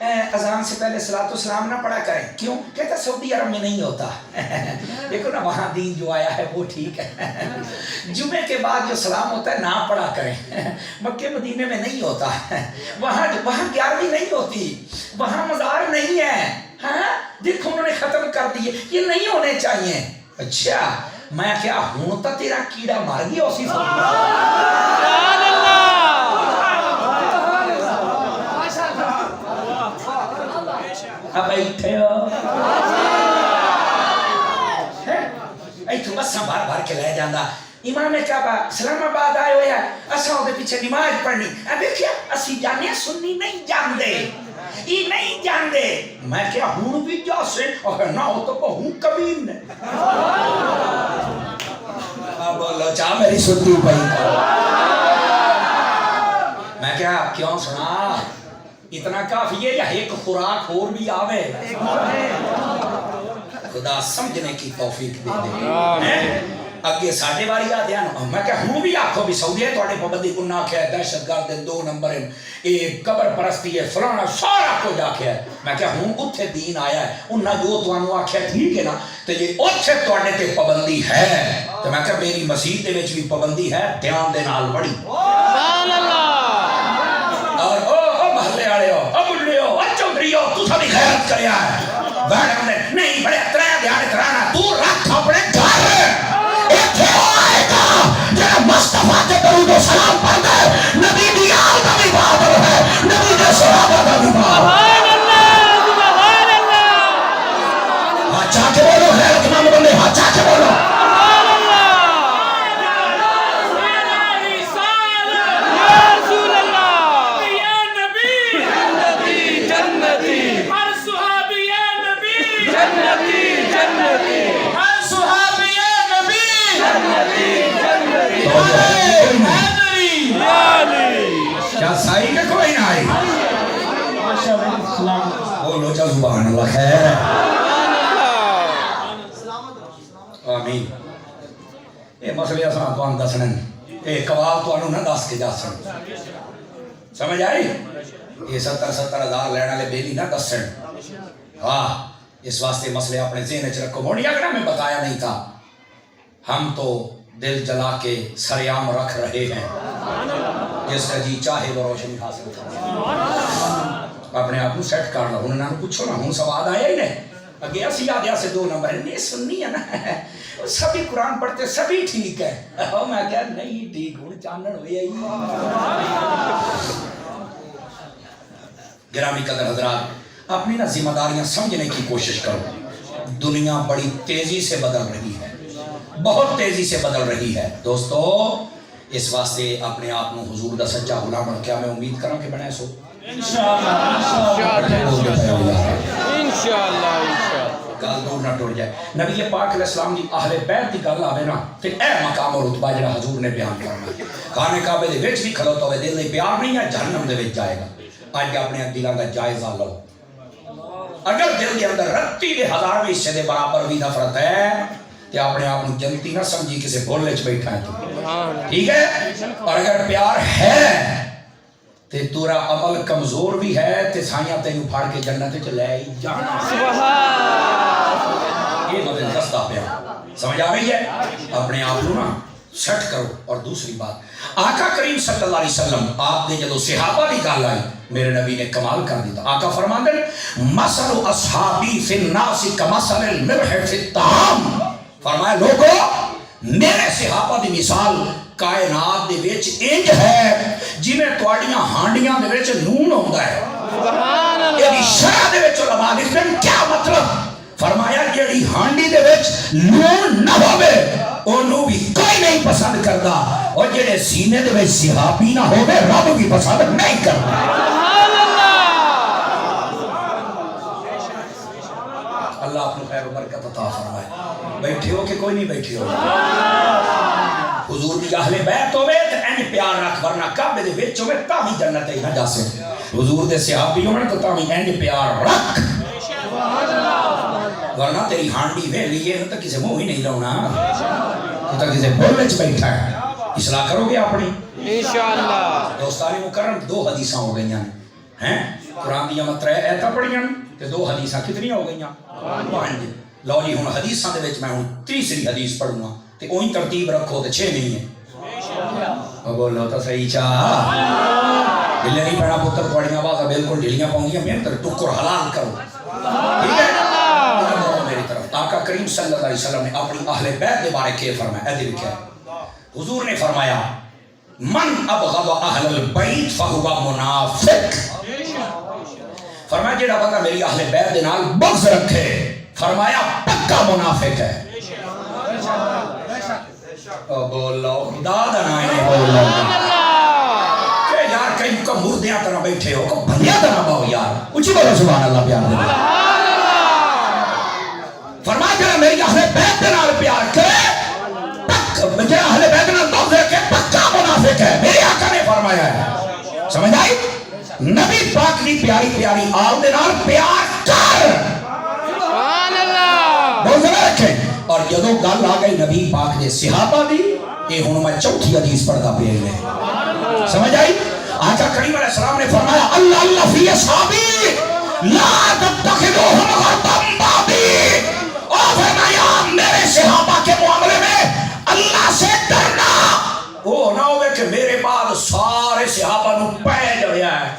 اذان سے پہلے صلاۃ و سلام نہ پڑھا کریں. کیوں؟ کہتا سعودی عرب میں نہیں ہوتا. دیکھو نا وہاں دین جو آیا ہے وہ ٹھیک ہے. جمعے کے بعد جو سلام ہوتا ہے نہ پڑھا کریں. مکے مدینے میں نہیں ہوتا. وہاں 11ویں نہیں ہوتی, وہاں مزار نہیں ہے. ہاں دیکھو انہوں نے ختم کر دیے, یہ نہیں ہونے چاہیے. اچھا میں کیا ہوں تو تیرا کیڑا مر گیا اسی بیٹھے ہو ایتھوں بساں بھر بھر کے لے جانا. امام کعبہ اسلام آباد آئے ہوئے ہیں, اساں دے پیچھے نماز پڑھنی. دیکھیا اسی جانے سنی نہیں جاندے, یہ نہیں جاندے. میں کیا ہوں بھی جا سے اور نہ ہو تو ہوں کبیر نے. بولو چاہ میری سنتی پئی. میں کیا کیوں سنا, اتنا کافی ہے یا ایک خوراک اور بھی آوے. خدا سمجھنے کی توفیق دے دے. اگے ساڈے واری آ دیا نا, میں کہ ہوں بھی آکھو بھی سعودی ہے تواڈے پابندی کو نہ کیا ہے, دہشت گرد 2 نمبر ہے, یہ قبر پرستی ہے, فلانا سارا کچھ آکھیا ہے. میں کہ ہوں اوتھے دین آیا ہے, انہاں جو تانوں آکھیا ٹھیک ہے نا, تے جے اوتھے تواڈے تے پابندی ہے تے میں کہ میری مسجد دے وچ بھی پابندی ہے, دھیان دے نال پڑھی. سبحان اللہ. اور او محلے والے ہو, او بڈھے ہو, او چودھری ہو, تساں بھی غیرت کریا ہے. بیٹھ نے نہیں بڑے ترے دیہڑ کرانا, تو رکھ اپنے گھر. مصطفیٰ کے درود و سلام پڑھ دے, نبی دی آل دا بھی بہادر ہے, نبی دے صحابہ دا بھی بہادر ہے. سبحان اللہ, سبحان اللہ. ہاں چاہ کے بولو, غیرت مند بولے, ہاں چاہ کے بولو. سبحان اللہ. یا رسول اللہ, یا نبی جنتی جنتی, ہر صحابی یا نبی جنتی جنتی, ہر صحابی یا نبی جنتی. کیا سائی کا کوئی نہ آئی؟ بولو جا سبحان اللہ. خیر آمین. یہ مسئلے اساں تواں دسنے, یہ قوال تانوں نہ دس کے جاسن. سمجھ آئی؟ یہ 70 ہزار لینے والے بیلی نہ دسن. ہاں اس واسطے مسئلے اپنے ذہن وچ رکھو. مونی اگر میں بتایا نہیں تھا, ہم تو دل جلا کے سریام رکھ رہے ہیں, جس کا جی چاہے وہ روشنی حاصل کر. اپنے آپ کو سیٹ کر لو. انہوں نے پوچھو نا, ہوں سواد آیا ہی نہیں. اگے اسی آدھیا سے 2 نمبر ہے, نہیں سننی ہے نا, سبھی قرآن پڑھتے سبھی ٹھیک ہے. میں کہا نہیں ٹھیک, ہوں چانن ہوئے ہی. گرامی قدر حضرات, اپنی نا ذمہ داریاں سمجھنے کی کوشش کرو. دنیا بڑی تیزی سے بدل رہی ہے, بہت تیزی سے بدل رہی ہے دوستو. اس واسطے اپنے آپ کو حضور دا سچا غلام بن کے میں امید کراں کہ بنے سو انشاءاللہ. گل دور نہ ٹر جائے. نبی پاک علیہ السلام دی اہل بیت دی گل آوے نا, پھر اے مقام و رتبہ جڑا حضور نے بیان کرنا. خانے کعبے دے وچ بھی کھلوتا ہوئے دل دے پیار نہیں ہے, جہنم دے وچ جائے گا. اج اپنے دلاں دا جائزہ لو. اگر دل دے اندر رتی دے 1000ویں حصے دے برابر بھی نفرت ہے تے اپنے آپ کو جنتی نہ سمجھی, کسے بھولے وچ بیٹھا ہے تو ٹھیک ہے. اور اگر پیار ہے تے تورا عمل کمزور بھی ہے تے سائیاں تینوں پھاڑ کے جنت وچ لے جانا. سبحان, یہ مدد دستا پیا. سمجھ آ رہی ہے؟ اپنے آپ کو نا سیٹ کرو. اور دوسری بات, آقا کریم صلی اللہ علیہ وسلم آپ نے جدو صحابہ دی گل آئی, میرے نبی نے کمال کر دیتا. آقا فرماتے ہیں مثل اصحابی فی الناس کمثل الملح فی الطعام. فرمایا لوگو میرے صحابہ دی مثال کائنات دے وچ انج ہے جویں تواڈیاں ہانڈیاں دے وچ نون ہوندا ہے. سبحان اللہ. یہ شرع دے وچ علماء لکھتے ہیں کیا مطلب. فرمایا جیڑی ہانڈی دے وچ نون نہ ہوے اونوں بھی کوئی نہیں پسند کردا, اور جڑے سینے دے وچ صحابی نہ ہوے رب بھی پسند نہیں کردا. سبحان اللہ. اللہ اپنے خیر و برکت عطا فرمائے. بیٹھے ہو کہ کوئی نہیں بیٹھے ہو؟ حضور دی اہل بیت ہوے تے انج پیار رکھ, ورنہ کعبے دے وچ ہوے تاں ہی جنت نہ جا سکے. حضور دے صحابی ہون تے تاں ہی انج پیار رکھ, ورنہ تیری ہانڈی ویلی ہے تے کسے منہ ہی نہیں لاونا, تو تے کسے بول وچ بیٹھا ہے. اصلاح کرو گے اپنی انشاءاللہ. دوستان مکرم 2 حدیثاں ہو گئیاں ہیں. قرآن دیا میں 3 ایتاں پڑھیاں تے 2 حدیثاں کتنی ہو گئیاں 5 لو جی ہن حدیثاں دے وچ میں ہن تیسری حدیث پڑھوں گا تے اوہی ترتیب رکھو تے 6 نہیں ہے بولو تو صحیح چاہ بلے نہیں پڑھا پتر پڑھیاں آوازاں بالکل ڈھیلیاں پاؤں گی میں تے ٹکر حلال کرو ٹھیک ہے میری طرف آقا کریم صلی اللہ علیہ وسلم نے اپنی اہل بیت کے بارے کے فرمایا ایدی لکھا ہے حضور نے فرمایا من ابغض اہل البیت فہو منافق فرمایا جڑا بندہ میری اہل بیت دے نال بغض رکھے فرمایا پکا منافق ہے بولو خدا دا نام بولو کہ یار کہیں کو مردیاں طرح بیٹھے ہو کو بندیاں طرح باؤ یار اچھی بولو سبحان اللہ پیار دے فرمایا جڑا میری اہل بیت دے نال پیار کرے جڑا اہل بیت نال بغض رکھے پکا منافق ہے میرے آقا نے فرمایا ہے سمجھ آئی نبی پاک دی پیاری پیاری آل دے نال پیار کر سبحان اللہ بہت ذرا رکھیں اور جدو گل آ گئی نبی پاک دے صحابہ دی یہ ہن میں چوتھی حدیث پڑھتا پیا ہے سمجھ آئی آقا کریم علیہ السلام نے فرمایا اللہ اللہ فی اصحابی لا تتخذوہم غرضا بابی اور فرمایا میرے صحابہ کے معاملے میں اللہ سے ڈرنا وہ نہ ہوئے کہ میرے بعد سارے صحابہ نو پہ جڑیا ہے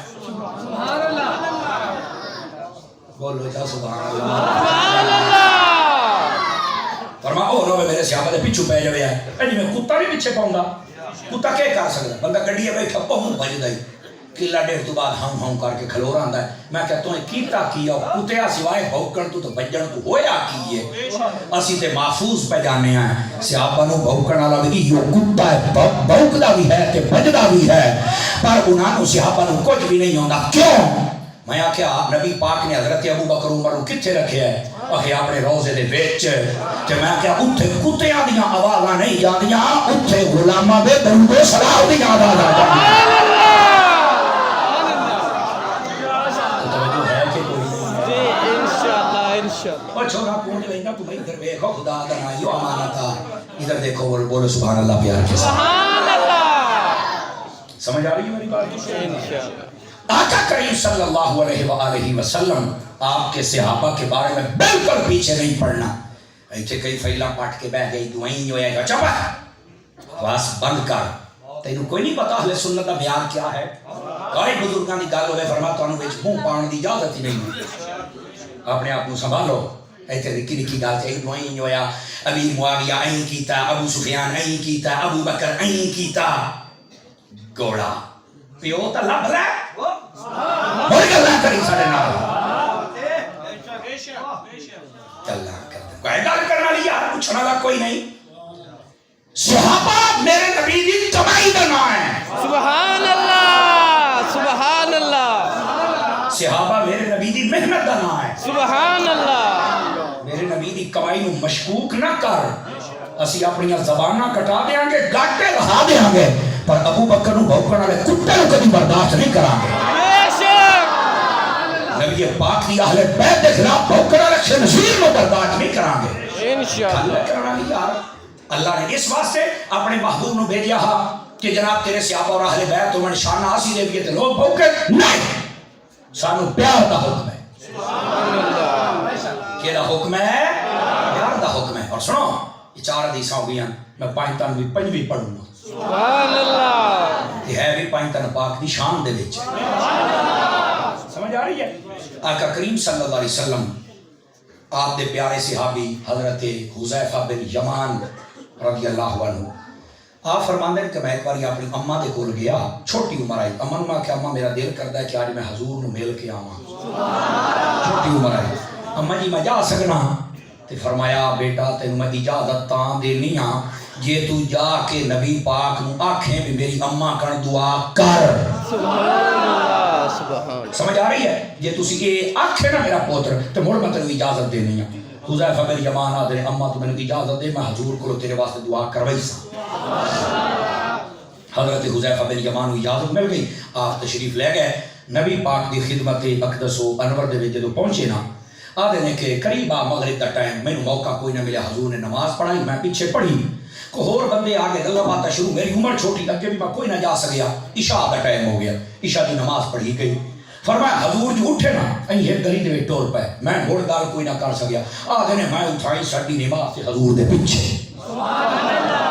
بولو جا سبحان اللہ فرمایا او نہ ہوئے میرے صحابہ دے پیچھے پہ جڑیا ہے اے جی میں کتا نہیں پیچھے پاؤں گا کتا کیا کر سکتا بندہ گڈی ہے بیٹھا پہوں بج دائی کلا ڈیڑھ تو بعد ہم ہم کر کے کھلو رہا ہے میں کہتا ہوں کیتا کیا کتیا سوائے بھوکن تو بجن تو ہویا کیے اسی تے محفوظ پہ جانے ہیں سیابہ نو بھوکن والا بھی یو کتا ہے بھوکدا بھی ہے تے بجدا بھی ہے پر انہاں نو سیابہ نو کچھ بھی نہیں ہوندا کیوں میں آکھیا نبی پاک نے حضرت ابو بکر عمر نو کتھے رکھیا ہے آکھے اپنے روزے دے وچ تے میں آکھیا اوتھے کتیاں دیاں آوازاں نہیں جاندیاں اوتھے غلاماں دے درود و سلام دیاں آوازاں جاندیاں اور چھوڑا کون لینا تمہیں ادھر دیکھو خدا دا نائیو امانتا ادھر دیکھو بولو سبحان اللہ پیار کے ساتھ سبحان اللہ سمجھ آ رہی ہے میری بات آقا کریم صلی اللہ علیہ وآلہ وسلم آپ کے صحابہ کے بارے میں بالکل پیچھے نہیں پڑنا ایتھے کئی فیلہ پاٹ کے بہ گئی دعائیں ہوئے گا چپا واس بند کر تینوں کوئی نہیں پتا اہل سنت کا بیان کیا ہے کئی بزرگاں دی گل ہوئے فرما تانوں وچ منہ پاؤن دی اجازت ہی نہیں اپنے آپ کو سنبھالو ایتھے رکی رکی گل تے دعائیں ہویا ابی معاویہ این کیتا ابو سفیان این کیتا ابو بکر این کیتا گوڑا پیو تا لب لے اور گلاں کری ساڈے نال گلاں کر کوئی گل کرن والی یار پوچھن والا کوئی نہیں صحابہ میرے نبی دی کمائی دا نام ہے سبحان اللہ سبحان اللہ صحابہ میرے نبی دی محنت دا نام ہے سبحان اللہ میرے نبی دی کمائی نو مشکوک نہ کر اسی اپنی زباناں کٹا دیاں گے گاٹے لہا دیاں گے پر ابو بکر نو بھوکن والے کتے نو کبھی برداشت نہیں کران گے بے شک نبی پاک دی اہل بیت دے خلاف بھوکن والے خنزیر نو برداشت نہیں کران گے انشاءاللہ اللہ نے اس واسطے اپنے محبوب نو بھیجا ہا کہ جناب تیرے صحابہ اور اہل بیت تو نشانہ اسی دے دیے تے لوگ بھوکے نہیں سانو پیار دا حکم ہے کیڑا حکم ہے پیار دا حکم ہے اور سنو یہ 4 حدیثاں ہو گئی ہیں میں 5 تن بھی 5 بھی پڑھوں گا سبحان اللہ یہ ہے بھی 5 تن پاک دی شان دے وچ سمجھ آ رہی ہے آقا کریم صلی اللہ علیہ وسلم آپ دے پیارے صحابی حضرت حذیفہ بن یمان رضی اللہ عنہ آپ فرماندے کہ میں ایک بار اپنی اماں دے کول گیا چھوٹی عمر آئی اماں نے کہا اماں میرا دل کردا ہے کہ آج میں حضور نو مل کے آواں چھوٹی عمر آئی اماں جی میں جا سکنا تے فرمایا بیٹا تینوں میں اجازت تاں دینی ہاں جے تو جا کے نبی پاک نو آکھیں بھی میری اماں کن دعا کر سبحان اللہ سبحان سمجھ آ رہی ہے جے تسی یہ آکھے نا میرا پوتر تے مڑ میں تینوں اجازت دینی ہاں حذیفہ بن یمان آدھے اماں تو میں نے اجازت دے میں حضور کو تیرے واسطے دعا کروائی سا حضرت حذیفہ بن یمان کو اجازت مل گئی آپ تشریف لے گئے نبی پاک دی خدمت اقدس و انور دے وچ جدوں پہنچے نا آدھے نے کہ قریب آ مغرب دا ٹائم مینوں موقع کوئی نہ ملیا حضور نے نماز پڑھائی میں پیچھے پڑھی کو ہور بندے آگے گلاں باتاں شروع میری عمر چھوٹی اگے بھی میں کوئی نہ جا سکیا عشاء دا ٹائم ہو گیا عشاء دی نماز پڑھی گئی فرمایا حضور جو اٹھے نا ایک گلی دے ٹور پہ میں گھوڑ گال کوئی نہ کر سکیا آدھے نے میں اٹھائی ساڈی نماز سے حضور دے پیچھے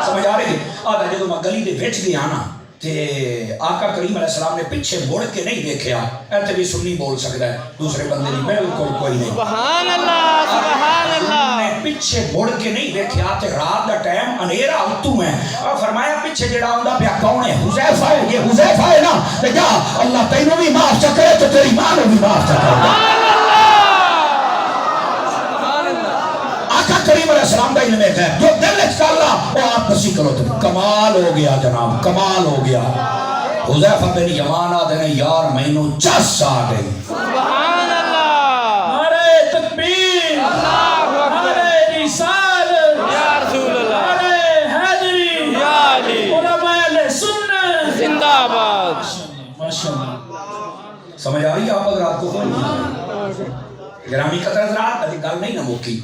سمجھ آ رہی آدھا جدو میں گلی دے وچ گیا نا تے آقا کریم علیہ السلام نے پیچھے مڑ کے نہیں دیکھیا ایتھے بھی سنی بول سکتا ہے دوسرے بندے نہیں بالکل کوئی نہیں سبحان اللہ سبحان اللہ نے پیچھے مڑ کے نہیں دیکھیا تے رات دا ٹائم انیرا اتو ہے اور فرمایا پیچھے جڑا ہوندا پیا کون ہے حذیفہ ہے یہ حذیفہ ہے نا تے جا اللہ تینوں بھی معاف چ کرے تے تیری ماں نوں بھی معاف چ کرے آقا کریم علیہ السلام کا علم ہے جو دل وچ اللہ وہ آپ نصیب کرو تو کمال ہو گیا جناب کمال ہو گیا حذیفہ بن یمان آدھے نے یار مینوں چس آ گئی سبحان اللہ نعرہ تکبیر اللہ اکبر نعرہ رسالت یا رسول اللہ نعرہ حیدری یا علی علماء اہل سنت زندہ باد ماشاءاللہ سمجھ آ رہی ہے آپ حضرات کو کوئی گرامی قدر حضرات ابھی گل نہیں نہ موکی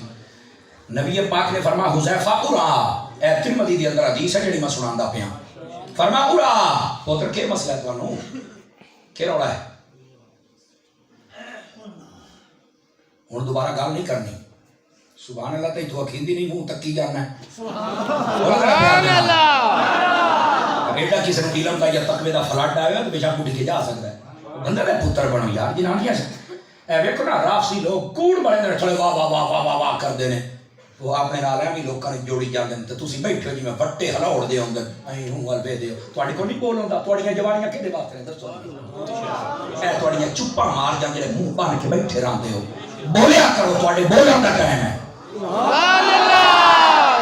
نبی پاک نے فرمایا حذیفہ ارا اے ترمذی دی اندر حدیث ہے جڑی میں سناندا پیا فرمایا ارا پتر کے مسئلہ ہے تانوں کہ روڑا ہے ہن دوبارہ گل نہیں کرنی سبحان اللہ تے تو اکھیندی نہیں منہ تکی جانا ہے سبحان اللہ ایڈا کسی نے علم کا یا تقوی دا فلٹ آیا تو بیچارہ اٹھ کے جا سکتا ہے بندہ دے پتر بنو یار جنانیاں سے اے ویکھو نا رافسی لوگ کوڑ بڑے نے کھڑے واہ واہ واہ واہ واہ کردے نے وہ اپنے نال بھی لوکاں نے جوڑی جاندے تے تسی بیٹھے ہو جویں وٹے ہلاوڑ دے ہوندے ایں ہوں ول وے دے تواڈے کول نہیں بول ہوندا تواڈیاں جوانیاں کدے واسطے نے دسو اے تواڈیاں چپا مار جان جڑے منہ بن کے بیٹھے رہندے ہو بولیا کرو تواڈے بولن دا ٹائم ہے سبحان اللہ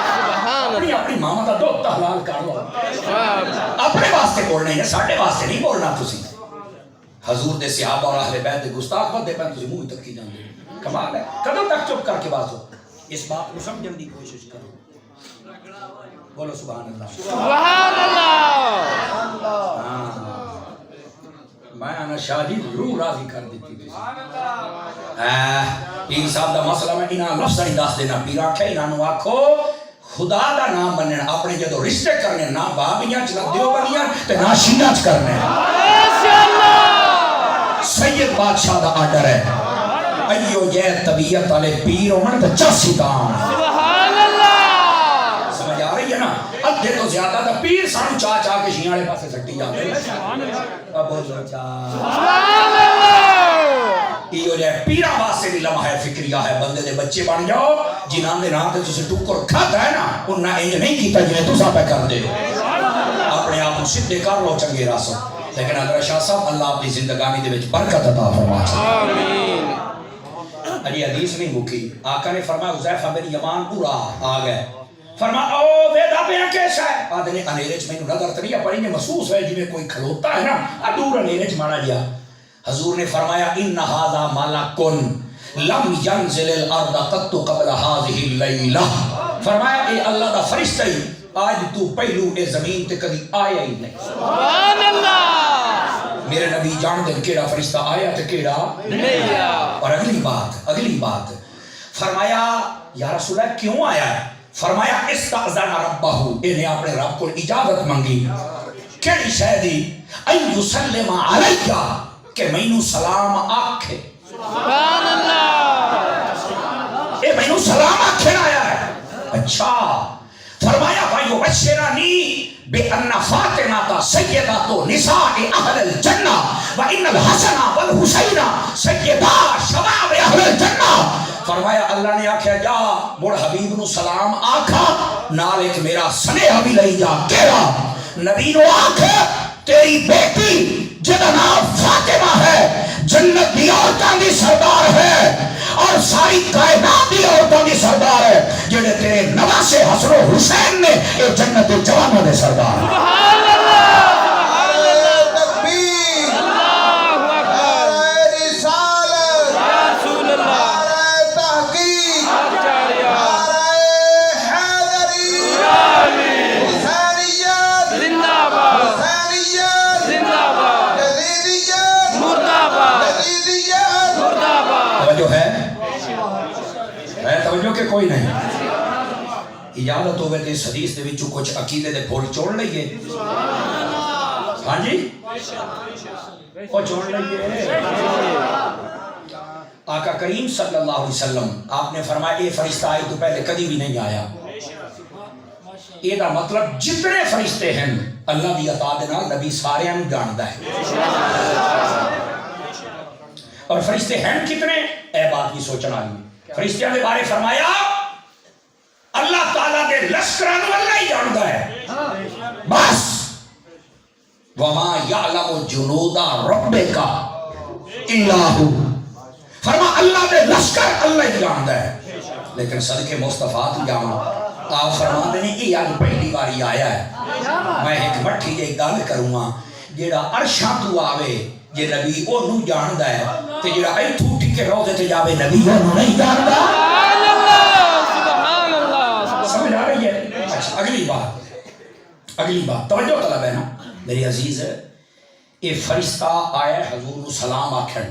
سبحان اپنی اپنی ماما دا دودھ حلال کر لو اللہ اپنے واسطے بولنا ہے ساڈے واسطے نہیں بولنا تسی حضور دے صحابہ اور اہل بیت دے گستاخ ودے پن تسی منہ تکی جاندے کمال ہے کدوں تک چپ کر کے بات ہو اس بات کو سمجھنے کی کوشش کرو بولو سبحان اللہ سبحان اللہ میں انا شاہ جی روح راضی کر دیتی تھی پیر صاحب دا مسئلہ میں انہاں لفظ نہیں دس دینا پیر آکھے انہاں آکھو خدا دا نام بننا اپنے جدو رشتے کرنے نہ بابیاں چ نہ دیوبندیاں تے نہ شیعہ چ کرنے ماشاءاللہ سید بادشاہ دا آرڈر ہے ایو یہ طبیعت والے پیر ہونا تو چاسی کام سبحان اللہ سمجھ آ رہی ہے نا ادھے تو زیادہ دا پیر سانو چاہ چاہ کے شیعہ والے پاسے سٹی جاتے ہیں اب بہت سبحان اللہ ایو جے پیرا واسطے بھی لمحہ فکریہ ہے بندے دے بچے بن جاؤ جنہاں دے نام تے تسی ٹکر کھاتا ہے نا انہاں انج نہیں کیتا جویں تساں پہ کر دے اپنے آپ کو سیدھے کر لو چنگے راستوں لیکن اگر شاہ صاحب اللہ اپنی زندگانی دے وچ برکت عطا فرمائے آمین علی حدیث نہیں مکی آقا نے فرمایا حذیفہ بن یمان پورا آ گئے فرمایا او ویدا پیا کیسا ہے آدھے نے انیرے چ مینوں نظر تری پڑی نے محسوس ہے جویں کوئی کھلوتا ہے نا دور انیرے چ مارا گیا حضور نے فرمایا ان ھذا ملک لم ينزل الارض قط قبل هذه الليله فرمایا اے اللہ دا فرشتہ ہی آج تو پہلو اے زمین تے کبھی آیا ہی نہیں سبحان اللہ میرے نبی جان دے کیڑا فرشتہ آیا تے کیڑا نہیں اور اگلی بات فرمایا یا رسول اللہ کیوں آیا ہے فرمایا استاذن ربہ انہیں اپنے رب کو اجازت مانگی کیڑی شے دی ان یسلم علیہ کہ مینوں سلام آکھے سبحان اللہ اے مینوں سلام آکھے آیا ہے اچھا فرمایا بھائیو بشرانی بأن فاطمہ سیدۃ نساء اہل الجنہ وان الحسن والحسین سیدا شباب اہل الجنہ فرمایا اللہ نے آکھیا جا مڑ حبیب نو سلام آکھا نال ایک میرا سنیہ بھی لئی جا کیڑا نبی نو آکھے تیری بیٹی جدا نام فاطمہ ہے جنت دی عورتاں دی سردار ہے اور ساری کائنات دی عورتاں دی سردار ہے جڑے تیرے نواسے حسن و حسین نے اے جنت دے جوانوں دے سردار سبحان اللہ تکبیر اللہ اکبر نعرہ رسالت یا رسول اللہ نعرہ تحقیق آچاریہ نعرہ حیدری یا علی حسینیت زندہ باد حسینیت زندہ باد یزیدیت مرد آباد یزیدیت مرد آباد توجہ ہے توجہ کہ کوئی نہیں اجازت ہوئے تے اس حدیث دے وچوں کچھ عقیدے دے پھول چوڑ لئیے ہاں جی وہ چھوڑ لیجیے آقا کریم صلی اللہ علیہ وسلم آپ نے فرمایا یہ فرشتہ آئی تو پہلے کبھی بھی نہیں آیا. یہ دا مطلب جتنے فرشتے ہیں اللہ دی عطا دے نال نبی سارے ہم جاندا ہے. اور فرشتے ہیں کتنے اے بات بھی سوچنا ہے. فرشتیاں دے بارے فرمایا اللہ تعالیٰ دے لشکراں نوں اللہ ہی جاندا ہے بس. وما یعلم جنود ربک الا هو فرما اللہ دے لشکر اللہ ہی جاندا ہے. لیکن صدقے مصطفیٰ تو جاواں آپ فرما دے یہ آج پہلی باری آیا ہے. میں ایک مٹھی جی گل کروں گا جیڑا عرشاں تو آوے جے نبی اونوں جاندا ہے تے جیڑا ایتھوں ٹکے روضے تے جاوے نبی اونوں نہیں جاندا. سبحان اللہ سمجھ آ رہی ہے؟ اچھا اگلی بات توجہ طلب ہے نا میری عزیز ہے. یہ فرشتہ آیا حضور نو سلام آکھن.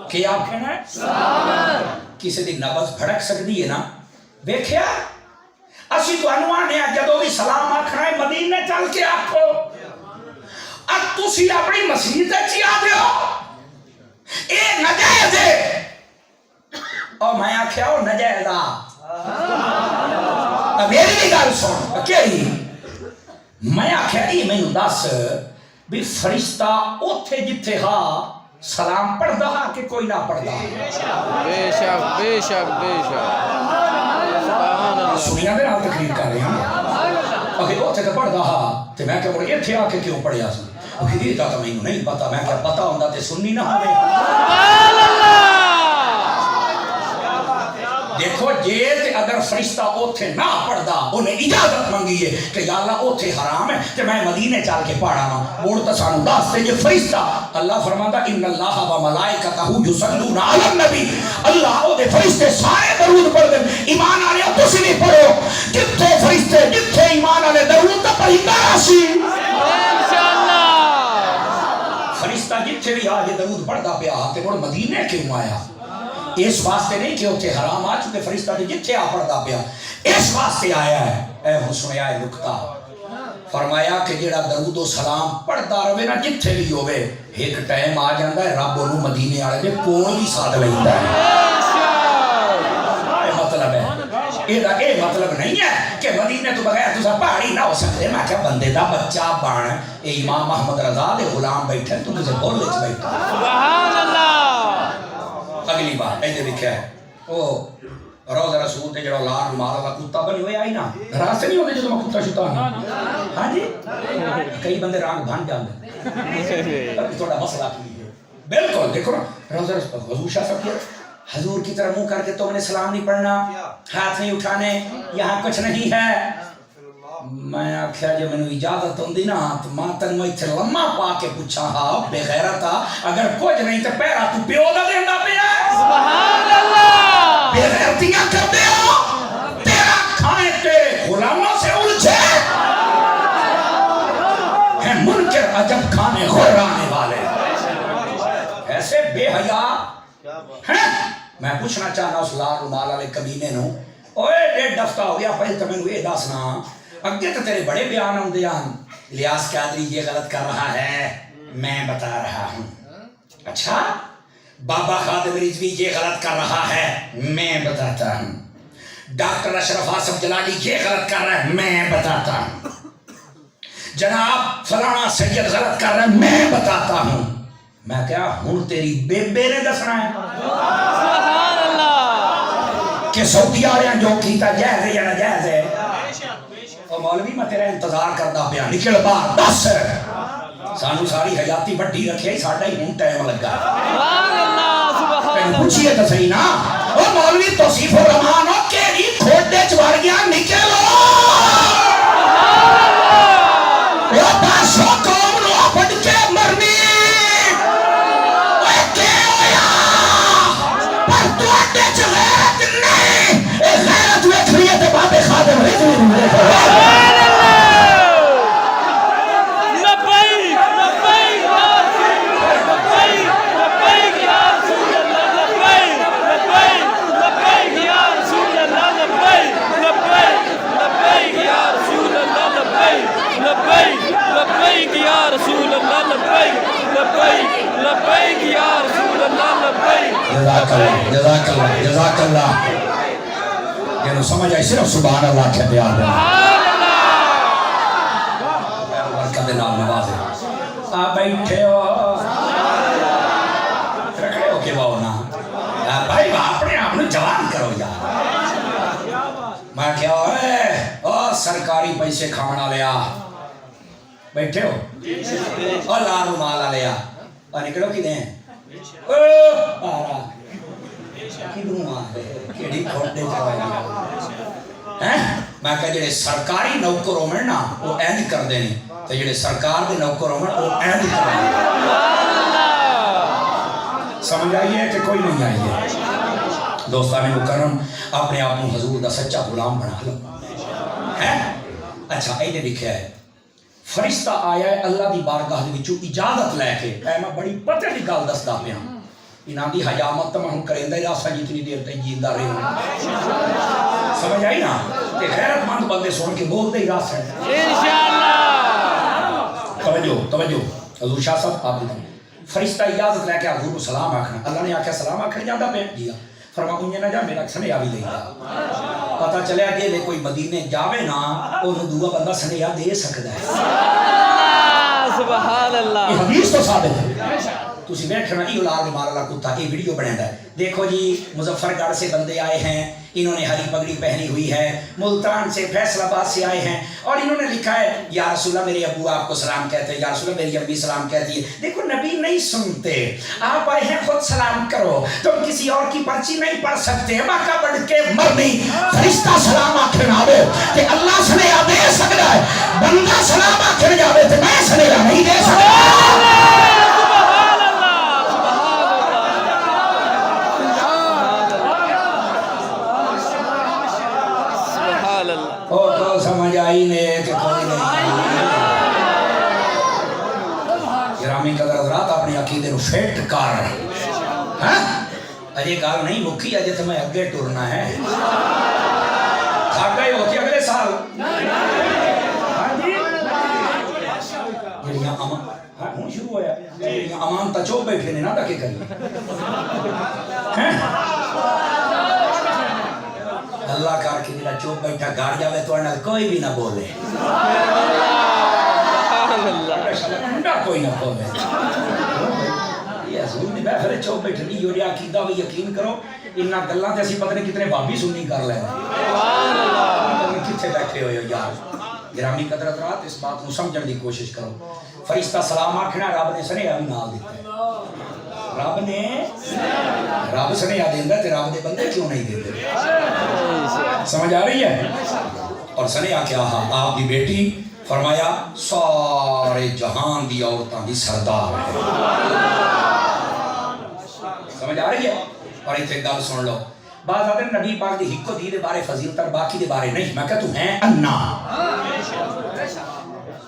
کیا آکھن ہے؟ سلام. کسی دی نبض بھڑک سکتی ہے نا. ویکھیا اسی تانوں آنے جدوں بھی سلام آکھنا ہے مدینے چل کے آکھو. اب تسی اپنی مسجد وچ آ دیو اے ناجائز ہے. اور میں آکھیا او ناجائز آ میری بھی گل سن کہڑی. میں آکھیا یہ مینوں دس بھی فرشتہ اوتھے جتھے ہا سلام پڑھدا ہا کہ کوئی نہ پڑھدا. بے شک بے شک بے شک سبحان اللہ. سنیا دے نال تقریر کر رہے ہیں اگر اوتھے تے پڑھدا ہا تے میں کہ مڑ ایتھے آ کے کیوں پڑھیا سی. یہ تو مینوں نہیں پتا. میں کہ پتا ہوندا تے سننی نہ ہوے. سبحان اللہ. دیکھو جے تے اگر فرشتہ اوتھے نہ پڑھدا انہیں اجازت منگی ہے کہ یا اللہ اوتھے حرام ہے تے میں مدینے چل کے پڑھا نا موڑ تے سانو دس تے یہ فرشتہ اللہ فرماندا ان اللہ و ملائکتہ یصلون علی النبی. اللہ او دے فرشتے سارے درود پڑھ دے. ایمان والے تسی بھی پڑھو. جتھے فرشتے جتھے ایمان والے درود تے پڑھدا سی انشاءاللہ. فرشتہ جتھے بھی آ کے درود پڑھدا پیا تے مڑ مدینے کیوں آیا؟ اس واسطے نہیں کہ اتنے حرام آ چکے فرشتہ تے جتھے آ پڑھدا پیا اس واسطے آیا ہے. اے حسن آئے نکتہ فرمایا کہ جیڑا درود و سلام پڑھدا رہے نا جتھے بھی ہوئے ایک ٹائم آ جاندا ہے رب انہوں مدینے والے دے کول بھی ساتھ لیندا ہے. یہ مطلب ہے یہ مطلب نہیں ہے کہ مدینے تو بغیر تسا پہاڑی نہ ہو سکتے. میں کہ بندے دا بچہ بن اے امام احمد رضا دے غلام بیٹھے تو کسے بول وچ بیٹھا. سبحان اللہ. اگلی بات ایسے لکھا ہے وہ روضہ رسول تے جڑا لال رومال والا کتا بنی ہوئے آئی نا راستے نہیں ہوتے جدو میں کتا شتا ہوں. ہاں جی کئی بندے رنگ بھن جاندے تھوڑا مسئلہ کی ہے. بالکل دیکھو نا روضہ رسول حضور شاہ صاحب حضور کی طرح منہ کر کے تم نے سلام نہیں پڑھنا ہاتھ نہیں اٹھانے یہاں کچھ نہیں ہے. میں آکھیا جو میں نے اجازت ہوندی نا تو ماں تن میں اتھے لمحہ پا کے پوچھا ہاں بے غیرتا اگر کچھ نہیں تو پیرا تو پیو دا دیندا پیا. سبحان اللہ. بے غیرتیاں کر دے ہو تیرا کھانے تیرے غلاموں سے الجھے ہے منکر عجب کھانے غرانے والے ایسے بے حیا ہیں. میں پوچھنا چاہنا اس لال رومال والے کمینے نو اوے ڈیڑھ ہفتہ ہو گیا پہلے تو مینوں یہ دسنا اگے تو تیرے بڑے بیان آتے ہیں الیاس قادری یہ غلط کر رہا ہے میں بتا رہا ہوں. اچھا بابا خادم رضوی یہ غلط کر رہا ہے میں بتاتا ہوں. ڈاکٹر اشرف آصف جلالی یہ غلط کر رہا ہے میں بتاتا ہوں. جناب فلانا سید غلط کر رہا ہے میں بتاتا ہوں. میں کیا ہوں تیری بیبے نے دسنا ہے سبحان اللہ. کہ سعودی عرب جو کیتا جائز ہے یا ناجائز ہے. اور مولوی میں تیرا انتظار کرتا پیا نکل باہر دس سانو ساری حیاتی بڑی رکھے ساڈا ہی ہوں ٹائم لگا. سبحان اللہ. سبحان اللہ. پوچھئے تو صحیح نا او مولوی توصیف الرحمان ہو کیڑی کھوٹے چ وڑ گیا نکلو او پاسو قوم نو پڑھ کے مرنی اوے کی ہویا پر توڑے چ غیرت نہیں اے غیرت ویکھ رہی تے بابے خادم رضوی نو سبحان اللہ. لبیک لبیک یا لبیک یا رسول اللہ. لبیک لبیک لبیک یا رسول اللہ. لبیک لبیک برکت اللہ یہ سمجھ آئی صرف سبحان اللہ کے پیار دے برکت نال نوازے آ بیٹھے ہو رکھے ہو کہ وہ نا بھائی اپنے آپ نے جوان کرو یار میں کیا او سرکاری پیسے کھانا لیا بیٹھے ہو اور لارو مالا لیا اور نکلو کی دیں آرہ کدھوں آتے کیڑی کھوٹے چاہے میں کہا جڑے سرکاری نوکر ہومن نا وہ اینج کر دینے تو جڑے سرکار دے نوکر ہومن وہ اینج کر دینے سمجھ آئیے کہ کوئی نہیں آئیے دوستان مکرم اپنے آپ کو حضور دا سچا غلام بنا لو اچھا اینے لکھا ہے فرشتہ آیا ہے اللہ دی بارگاہ دے وچوں اجازت لے کے اے میں بڑی پتہ دی گل دسدا پیا انہاں دی حجامت تے میں کریندا راسا جتنی دیر تک جیندا رہوں سمجھ آئی نا کہ غیرت مند بندے سن کے بولتے ہی راسا انشاءاللہ توجہ حضور شاہ صاحب آپ بتائیں فرشتہ اجازت لے کے حضور کو سلام آکھنا اللہ نے آکھیا سلام آکھنے جاندہ پہ جیا فرما انہیں نہ جا میرا سنیا بھی لے گا پتہ چلے کہ لے کوئی مدینے جاوے نا انہوں دعا بندہ سنیا دے سکتا ہے سبحان اللہ یہ حدیث تو ثابت ہے تسی بیٹھنا ای اولاد مار اللہ کتا یہ ویڈیو بناتا ہے دیکھو جی مظفر گڑھ سے بندے آئے ہیں انہوں نے ہری پگڑی پہنی ہوئی ہے ملتان سے فیصل آباد سے آئے ہیں اور انہوں نے لکھا ہے یا رسول اللہ میرے ابو آپ کو سلام کہتے ہیں یا رسول اللہ میری امی سلام کہتی ہے دیکھو نبی نہیں سنتے آپ آئے ہیں خود سلام کرو تم کسی اور کی پرچی نہیں پڑھ سکتے مکہ بڑھ کے مرنی فرشتہ سلام آکھر آوے کہ اللہ سنیا دے سکتا ہے بندہ سلام آکھر جاوے تو میں سنیا نہیں دے سکتا تو سمجھ آئی نہیں کہ کوئی نہیں گرامی قدر حضرات اپنے عقیدے نو فٹ کر اجے گل نہیں مکی اجے تو میں اگے ٹرنا ہے تھک گئے ہو کہ اگلے سال جڑیاں ہوں شروع ہویا جڑیاں امان تا چوب بیٹھے نے نہ تکے کری اللہ کار کے میرا چوب بیٹھا گھر جاوے تو انہا کوئی بھی نہ بولے کوئی نہ بولے یہ حضور نے بیٹھے چوب بیٹھے نہیں جو ریا عقیدہ بھی یقین کرو انہا گلہ جیسی پتہ نہیں کتنے بابی سننی کر لیں کتنے بیٹھے ہوئے یار گرامی قدر حضرات اس بات کو سمجھنے دی کوشش کرو فرشتہ سلام آکھنا رب نے سنے ابھی نال دیتا ہے رب سنے یاد دیندہ تے رب دے بندے کیوں نہیں دیتے سمجھ آ رہی ہے اور سنے کیا آپ دی بیٹی فرمایا سارے جہان دی عورتاں دی سردار ہے سمجھ آ رہی ہے اور ایتھے گل سن لو بعض آدھر نبی پاک دی ہکو دی دے بارے فضیلت اور باقی دے بارے نہیں میں کہتا ہیں انا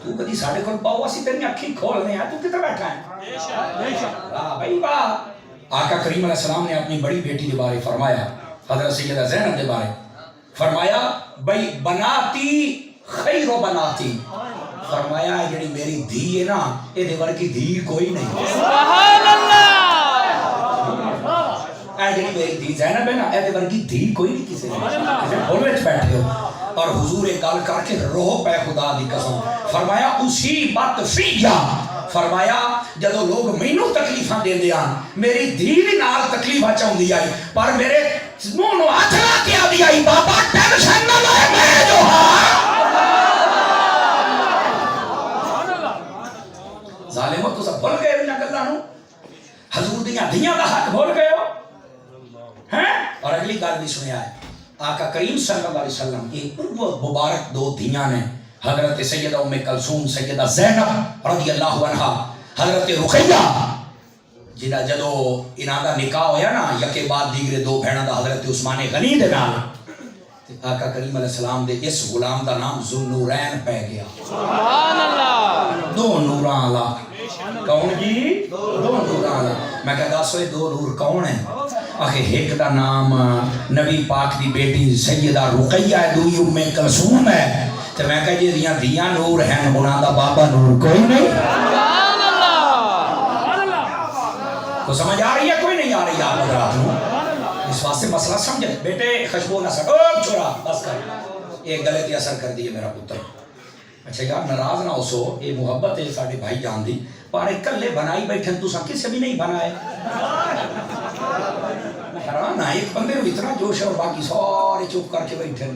تو کدی ساڑھے کل باؤ اسی تیری اکھی کھولنے ہیں تو کتنا بیٹھا ہے بھائی آقا کریم علیہ السلام نے اپنی بڑی بیٹی کے بارے فرمایا حضرت سیدہ زینب کے بارے فرمایا بھائی بناتی خیر و بناتی فرمایا جڑی میری دھی ہے نا یہ دیور کی دھی کوئی نہیں سبحان اللہ اے جڑی میری دھی زینب ہے نا اے دیور کی دھی کوئی نہیں کسی نے بھولے بیٹھے ہو اور حضور گال کر کے روح پہ خدا دی قسم فرمایا اسی بات فیجا فرمایا جدو لوگ مینوں تکلیفاں دے دیا میری دھی نال تکلیفاں چاہوں دی آئی پر میرے منہ نو ہاتھ لا کے آ دی آئی بابا ٹینشن نہ لے میں جو ہاں ظالموں تو سب بھول گئے انہاں گلاں نو حضور دیاں دھیاں دا حق بھول گئے ہو ہیں اور اگلی گل بھی سنیا ہے آقا کریم صلی اللہ علیہ وسلم کی مبارک دو دھیاں نے حضرت سیدہ ام کلثوم سیدہ زینب رضی اللہ عنہ حضرت رقیہ جنہ جدو انہاں دا نکاح ہویا نا یکے بعد دیگرے دو بہناں دا حضرت عثمان غنی دے نال آقا کریم علیہ السلام دے اس غلام دا نام ذوالنورین پہ گیا سبحان اللہ دو نوراں والا کون جی دو نوراں والا میں کہا دسو دو نور کون ہیں آخر ایک دا نام نبی پاک دی بیٹی سیدہ رقیہ ہے دوئی ام کلثوم ہے تو میں کہا یہ دیاں نور ہیں انہاں دا بابا نور کوئی نہیں سبحان اللہ تو سمجھ آ رہی ہے کوئی نہیں آ رہی آپ حضرات اس واسطے مسئلہ سمجھے بیٹے خوشبو نہ سڑ او چھوڑا بس کر ایک گلے تے اثر کر دیے میرا پتر اچھا یار ناراض نہ ہو یہ محبت ہے ساڈے بھائی جان دی پر کلے بنائی بیٹھے تساں کسے بھی نہیں بنائے حیران ہے ایک بندے کو اتنا جوش ہے اور باقی سارے چپ کر کے بیٹھے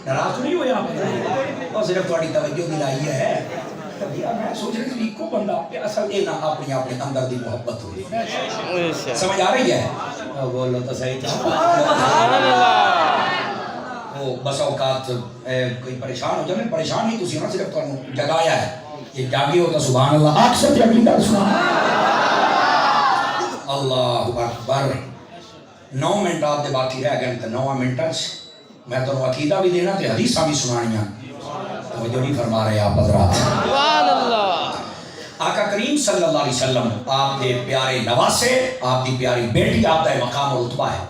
ناراض نہیں ہوئے آپ اور صرف تھوڑی توجہ دلائی ہے میں سوچ رہی تھی کو بندہ اصل یہ نہ اپنی اپنے اندر دی محبت ہوئی سمجھ آ رہی ہے بولو تو صحیح وہ بس اوقات کوئی پریشان ہو جائے پریشان نہیں تھی نا صرف تمہیں جگایا ہے یہ جاگی ہوتا سبحان اللہ آٹھ سے اگلی گل سبحان اللہ اکبر 9 منٹ آپ دے باقی رہ گئے 9 منٹ میں تمہیں عقیدہ بھی دینا تے حدیثاں بھی سنانیاں توجہ نہیں فرما رہے آپ حضرات سبحان اللہ آقا کریم صلی اللہ علیہ وسلم آپ کے پیارے نواسے آپ کی پیاری بیٹی آپ کا مقام و رتبہ ہے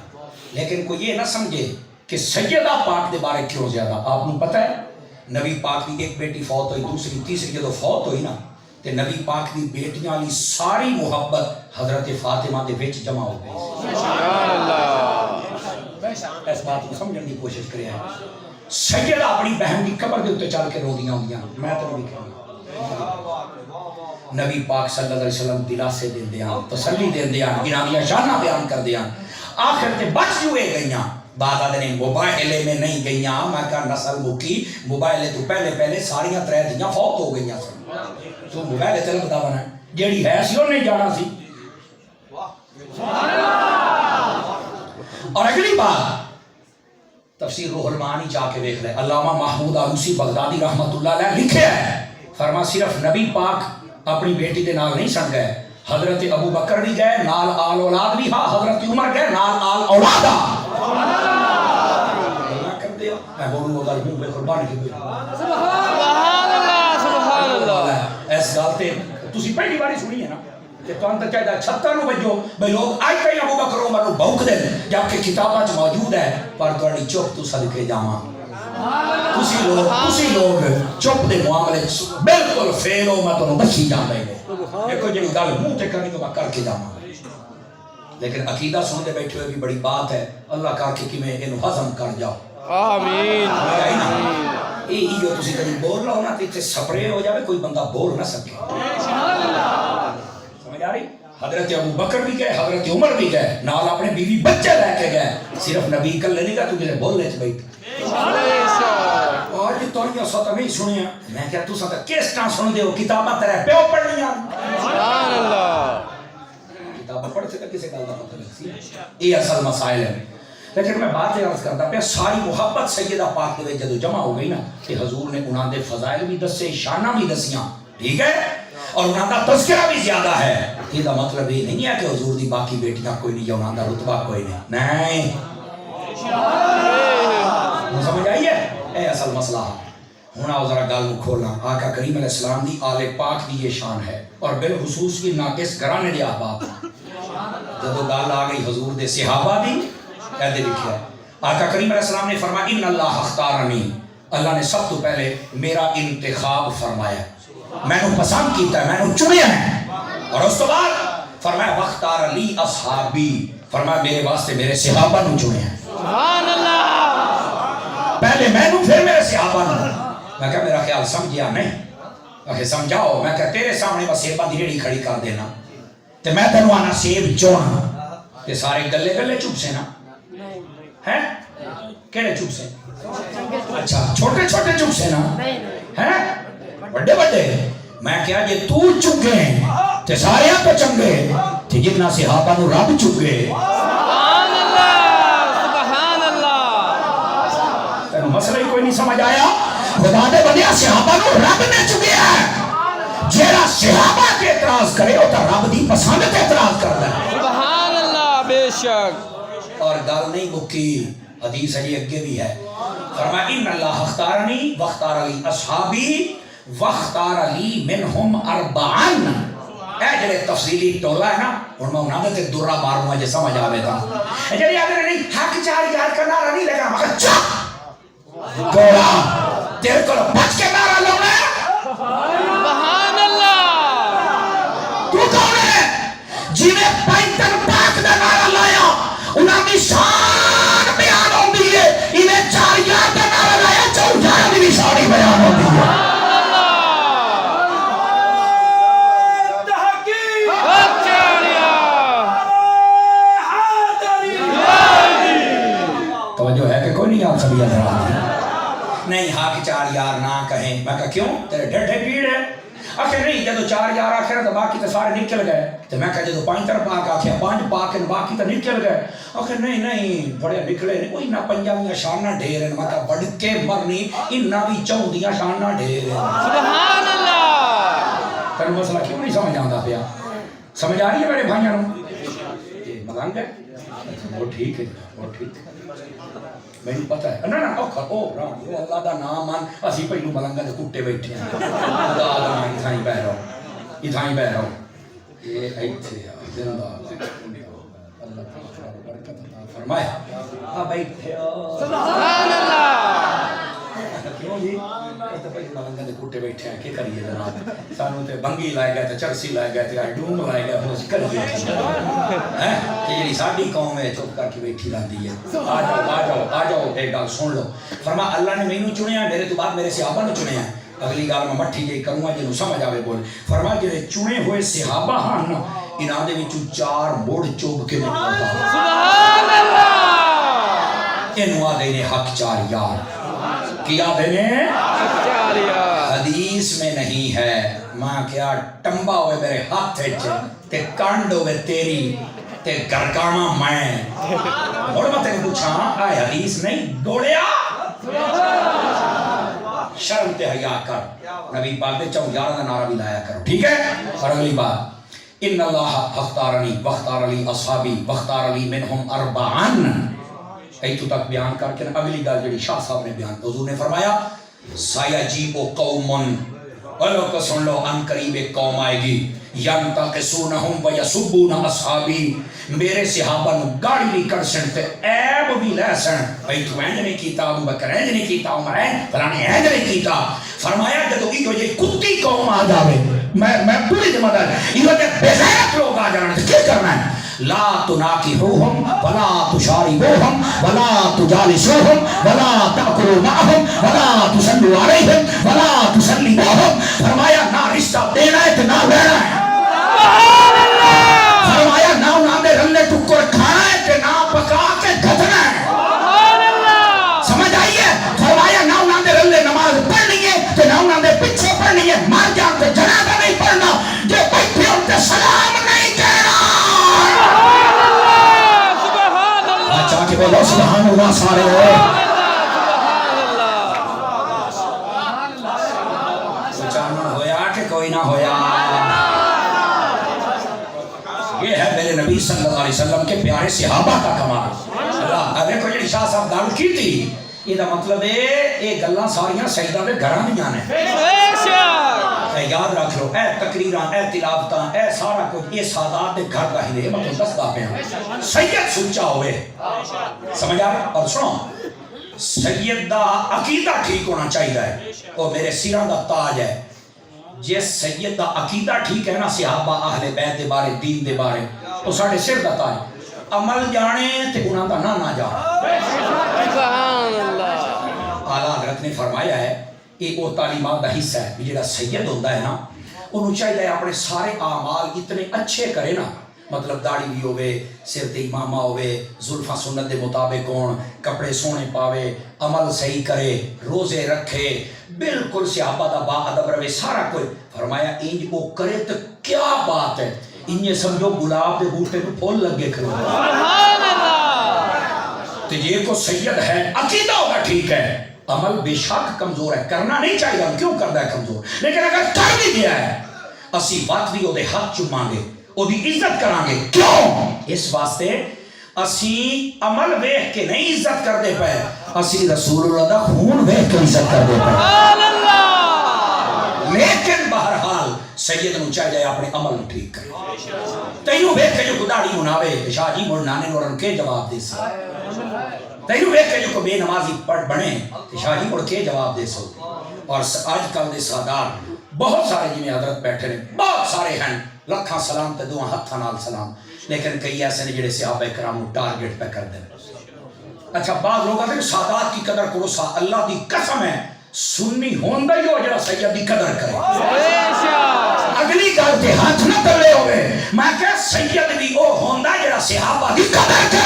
لیکن کوئی یہ نہ سمجھے کہ سیدہ پاک دے بارے کیوں زیادہ آپ کو پتہ ہے نبی پاک کی ایک بیٹی فوت ہوئی دوسری تیسری جدو فوت ہوئی نا تے نبی پاک کی بیٹیاں لی ساری محبت حضرت فاطمہ دے وچ جمع ہو گئی سبحان اللہ اس بات کو سمجھنے کی کوشش کرے ہیں سیدہ اپنی بہن کی قبر دے اوپر چل کے رو دیاں ہوندیاں میں تو نہیں کہوں نبی پاک صلی اللہ علیہ وسلم دلاسے دین دیاں تسلی دین دیاں گرامیہ شانہ بیان کر دیاں آخر تے بچ جوئے گئیاں بعد آدھے موبائلے میں نہیں گئیاں میں کہا نسل مکی موبائلے تو پہلے ساریاں ترے دیاں فوت ہو گئیاں تو موبائلے تے لگتا بنا جیڑی ہے سی اور نہیں جانا سی اور اگلی بات تفسیر روح المعانی جا کے دیکھ لے علامہ محمود آلوسی بغدادی رحمت اللہ علیہ لکھے ہے فرما صرف نبی پاک اپنی بیٹی دے نال نہیں سن گئے حضرت ابو بکر بھی گئے نال آل اولاد بھی ہاں حضرت عمر گئے نال آل اولاد میں بولوں گا منہ بے قربان کی سبحان اللہ سبحان اللہ اس گل تے تسی پہلی باری سنی ہے نا کہ تو اندر چاہتا چھتر نو بجو بھئی لوگ آج کہیں ابو بکر عمر نو بھوک دے جبکہ کتاباں چ موجود ہے پر تواڈی چپ تو صدقے جاواں تسی لوگ چپ دے معاملے بالکل فیل ہو میں تانوں بچی جاندا ہی نہیں دیکھو جی گل منہ تے کرنی تو میں کر کے جاواں لیکن عقیدہ سن دے بیٹھے ہوئے بھی بڑی بات ہے اللہ کر کے کیویں اینو ہضم کر جاؤ آمین یہ تسی کبھی بول رہا ہو نا تے سپرے ہو جاوے کوئی بندہ بول نہ سکے سمجھ آ رہی حضرت ابو بکر بھی گئے حضرت عمر بھی گئے نال اپنے بیوی بچے لے کے گئے صرف نبی کل نہیں گا تو کسے بولنے چ بیٹھ آج تو یہ ستا نہیں سنیا میں کیا تو ستا کس طرح سن دے ہو کتاباں تیرے پیو پڑھنیاں سبحان اللہ کتاباں پڑھ سے کسے گل دا پتہ نہیں سی یہ اصل مسائل ہے لیکن میں بات یہ عرض کرتا پیا ساری محبت سیدہ پاک دے جدو جمع ہو گئی نا کہ حضور نے انہاں دے فضائل بھی دسے شانہ بھی دسیاں ٹھیک ہے اور انہاں دا تذکرہ بھی زیادہ ہے یہ دا مطلب یہ نہیں ہے کہ حضور دی باقی بیٹیاں کوئی نہیں یا انہاں دا رتبہ کوئی نہیں سمجھ آئی ہے اے اصل مسئلہ ہوں آؤ ذرا گل کھولنا آقا کریم علیہ السلام دی آل پاک دی یہ شان ہے اور بالخصوص بھی ناقص گھرانے دے احباب جب گل آ گئی حضور دے صحابہ دی کہتے لکھا ہے آقا کریم علیہ السلام نے فرمایا ان اللہ اختارنی اللہ نے سب تو پہلے میرا انتخاب فرمایا میں نے پسند کیتا ہے میں نے چنیا ہے اور اس تو بعد فرمایا وختار لی اصحابی فرمایا میرے واسطے میرے صحابہ نے چنے ہیں سبحان اللہ پہلے میں نے پھر میرے صحابہ نے میں کہا میرا خیال سمجھیا نہیں کہ سمجھاؤ میں کہا تیرے سامنے میں سیبہ دی ریڑھی کھڑی کر دینا تے میں تینوں آنا سیب چونا تے سارے گلے گلے چپ سے نا ہیں کہڑے چپ سے اچھا چھوٹے چھوٹے چپ سے نا ہیں بڑے بڑے میں کہا جے تو چکے تے سارے آپ تو چنگے تے جتنا صحابہ نو رب چکے سبحان اللہ سبحان اللہ تینوں مسئلہ ہی کوئی نہیں سمجھ آیا خدا دے بندیا صحابہ نو رب نے چکے ہے جیڑا صحابہ کے اعتراض کرے وہ تو رب دی پسند تے اعتراض کردا ہے سبحان اللہ بے شک اور گل نہیں مکی حدیث علی اگے بھی ہے فرمایا ان اللہ اختارنی واختار علی اصحابی واختار علی منہم اربعن اے جڑے تفصیلی ٹولا ہے نا ان میں انہاں دے درہ ماروں جے سمجھ آوے تا اے جڑے اگر نہیں حق چار یاد کرنا نہیں لگا مگر چپ گوڑا تیرے کو بچ کے نعرہ لاؤنا سبحان اللہ تو کون ہے جنہیں پینتن پاک دا نعرہ لایا حق 4 یار نہ کہیں. میں کہا کیوں تیرے ڈھڈے پیڑ ہے؟ آخر نہیں جدو 4 یار آخر تو باقی تو سارے نکل گئے. تو میں کہا جدو 5 پاک آخیا 5 پاک باقی تو نکل گئے. آخر نہیں بڑے نکلے نہیں کوئی نہ 5 شانہ ڈھیر ہیں. میں کہا بڑھ کے مرنی انہاں بھی 14 شانہ ڈھیر ہیں. سبحان اللہ. تینوں مسئلہ کیوں نہیں سمجھ آتا پیا؟ سمجھ آ رہی ہے میرے بھائیوں کو؟ یہ ملنگ ہے وہ ٹھیک ہے وہ ٹھیک ہے میں نہیں پتہ ہے. نا اللہ دا نام مان اسی پہلو ملنگا دے کٹے بیٹھے ہیں. خدا دا نام اتھائی بہ رہا ہوں اتھائی بہ رہا ہوں. یہ ایتھے زندہ اللہ تعالیٰ برکت عطا فرمائے. آ بیٹھے سبحان اللہ. کیوں جی تو پہلو ملنگا دے کٹے بیٹھے ہیں کیا کریے جناب. سانو تے بنگی لائے گئے تے چرسی لائے گئے تے ڈوم لائے گئے پھر اسی کریے کہ جی ساری قوم ہے چپ کر کے بیٹھی رہتی ہے. آ جاؤ آ جاؤ آ جاؤ ایک گل سن لو. فرما اللہ نے مینوں چنیا میرے تو بعد میرے صحابہ نے چنیا. اگلی گل میں مٹھی جی کروں گا جنوں سمجھ آوے بول. فرما جڑے چنے ہوئے صحابہ ہن انہاں دے وچوں 4 مڑ چوب کے نکلدا. سبحان اللہ. اینو آ دے نے حق 4 یار کیا دینے حدیث میں نہیں ہے. ماں کیا ٹمبا ہوئے میرے ہاتھ تے کانڈ ہوئے تیری تے گرکانا میں. اور میں تیرے پوچھا آئے حدیث نہیں دوڑیا شرم تے حیا کر. نبی پاک دے 4 یار دا نعرہ بھی لایا کرو ٹھیک ہے. اور اگلی بات ان اللہ اختارنی واختار علی اصحابی واختار علی منہم 4 ایتو تک بیان کر کے اگلی گل جڑی شاہ صاحب نے بیان حضور نے فرمایا سایجیب قوم والو کو سن لو ان قریب ایک قوم آئے گی ینتقصونہم ویسبون اصحابی میرے صحابہ نو گاڑی بھی کر سن تے عیب بھی لے سن. بھئی تو اینج نہیں کیتا ابو بکر اینج نہیں کیتا عمر فلانے اینج نہیں کیتا. فرمایا جدو ایو یہ کتی قوم آ جاوے میں پوری ذمہ دار ایو یہ بغیرت لوگ آ جانا کیا کرنا ہے. لا تناکحوہم ولا تشاربوہم ولا تجالسوہم ولا تأکلوا معہم ولا تصلوا علیہم ولا تسلموہم. فرمایا نہ رشتہ دینا ہے نہ لینا ہے. فرمایا نہ انہاں دے رلے ٹکر کھانا ہے نہ پکا کے گھٹنا ہے. سمجھ آئیے. فرمایا نہ انہاں دے رلے نماز پڑھنی ہے نہ انہاں دے پیچھے پڑھنی ہے. مر جان تے جنازہ نہیں پڑھنا جے بیٹھے ہو تے سلام نہیں کہنا. چاہ کے بولو سبحان اللہ سارے چانن ہویا کہ کوئی نہ ہویا. یہ ہے میرے نبی صلی اللہ علیہ وسلم کے پیارے صحابہ کا کمال. اب دیکھو جی شاہ صاحب گل کی تھی یہ مطلب ہے یہ گلاں ساریاں سیدہ دے گھراں دیاں نے. یاد رکھ لو اے تقریراں اے تلاوتاں اے سارا کچھ یہ سادات دے گھر دا ہی ہے. میں دسدا پیا سید سچا ہوئے سمجھ آ. اور سنو سید دا عقیدہ ٹھیک ہونا چاہیے اور میرے سیراں دا تاج ہے. جس سید دا عقیدہ ٹھیک ہے نا صحابہ اہل بیت دے بارے دین دے بارے تو ساڈے سر دا تاج. عمل جانے تے انہاں دا نہ جانے. سبحان اللہ. اعلیٰ حضرت نے فرمایا ہے ایک وہ تعلیمات دا حصہ ہے جڑا سید ہوتا ہے نا انہوں چاہیے اپنے سارے اعمال اتنے اچھے کرے نا. مطلب داڑھی بھی ہوئے سر تے امامہ ہوئے زلفاں سنت دے مطابق ہون کپڑے سونے پاوے عمل صحیح کرے روزے رکھے بالکل صحابہ دا با ادب روے سارا کوئی. فرمایا انج وہ کرے تو کیا بات ہے. انجے سمجھو گلاب دے بوٹے تو پھول لگے کھڑے. سبحان اللہ. تو یہ کو سید ہے عقیدہ ہوگا ٹھیک ہے عمل بے شک کمزور ہے کرنا نہیں چاہیے. ہم کیوں کرتا ہے کمزور لیکن اگر کر بھی گیا ہے اسی وقت بھی وہ دے حق چوماں گے وہ دی عزت کران گے. کیوں؟ اس واسطے اسی عمل ویکھ کے نہیں عزت کر دے پے اسی رسول اللہ دا خون ویکھ کے عزت کر دے پے. سبحان اللہ. لیکن بہرحال سید نو چاہیے اپنے عمل نو ٹھیک کرے. تینوں ویکھ کے جو داڑھی مناوے شاہ جی مڑ نانے نورن کے جواب دے سو. تینوں ویکھ کے جو بے نمازی پڑھ بنے شاہ جی مڑ کے جواب دے سو. اور آج کل دے سادار بہت سارے جی میں حضرت بیٹھے نے بہت سارے ہیں لکھاں سلام تے دعا ہتھاں نال سلام لیکن کئی ایسے نے جڑے صحابہ کرام نو ٹارگٹ پہ کر دے. اچھا بعض لوگ کہتے ہیں سادات کی قدر کرو سا اللہ دی قسم ہے سنی ہوندا ہی ہو جڑا سید دی قدر کرے. اگلی گل تے ہاتھ نہ تلے ہوئے میں کہ سید دی او ہوندا جڑا صحابہ دی قدر کرے.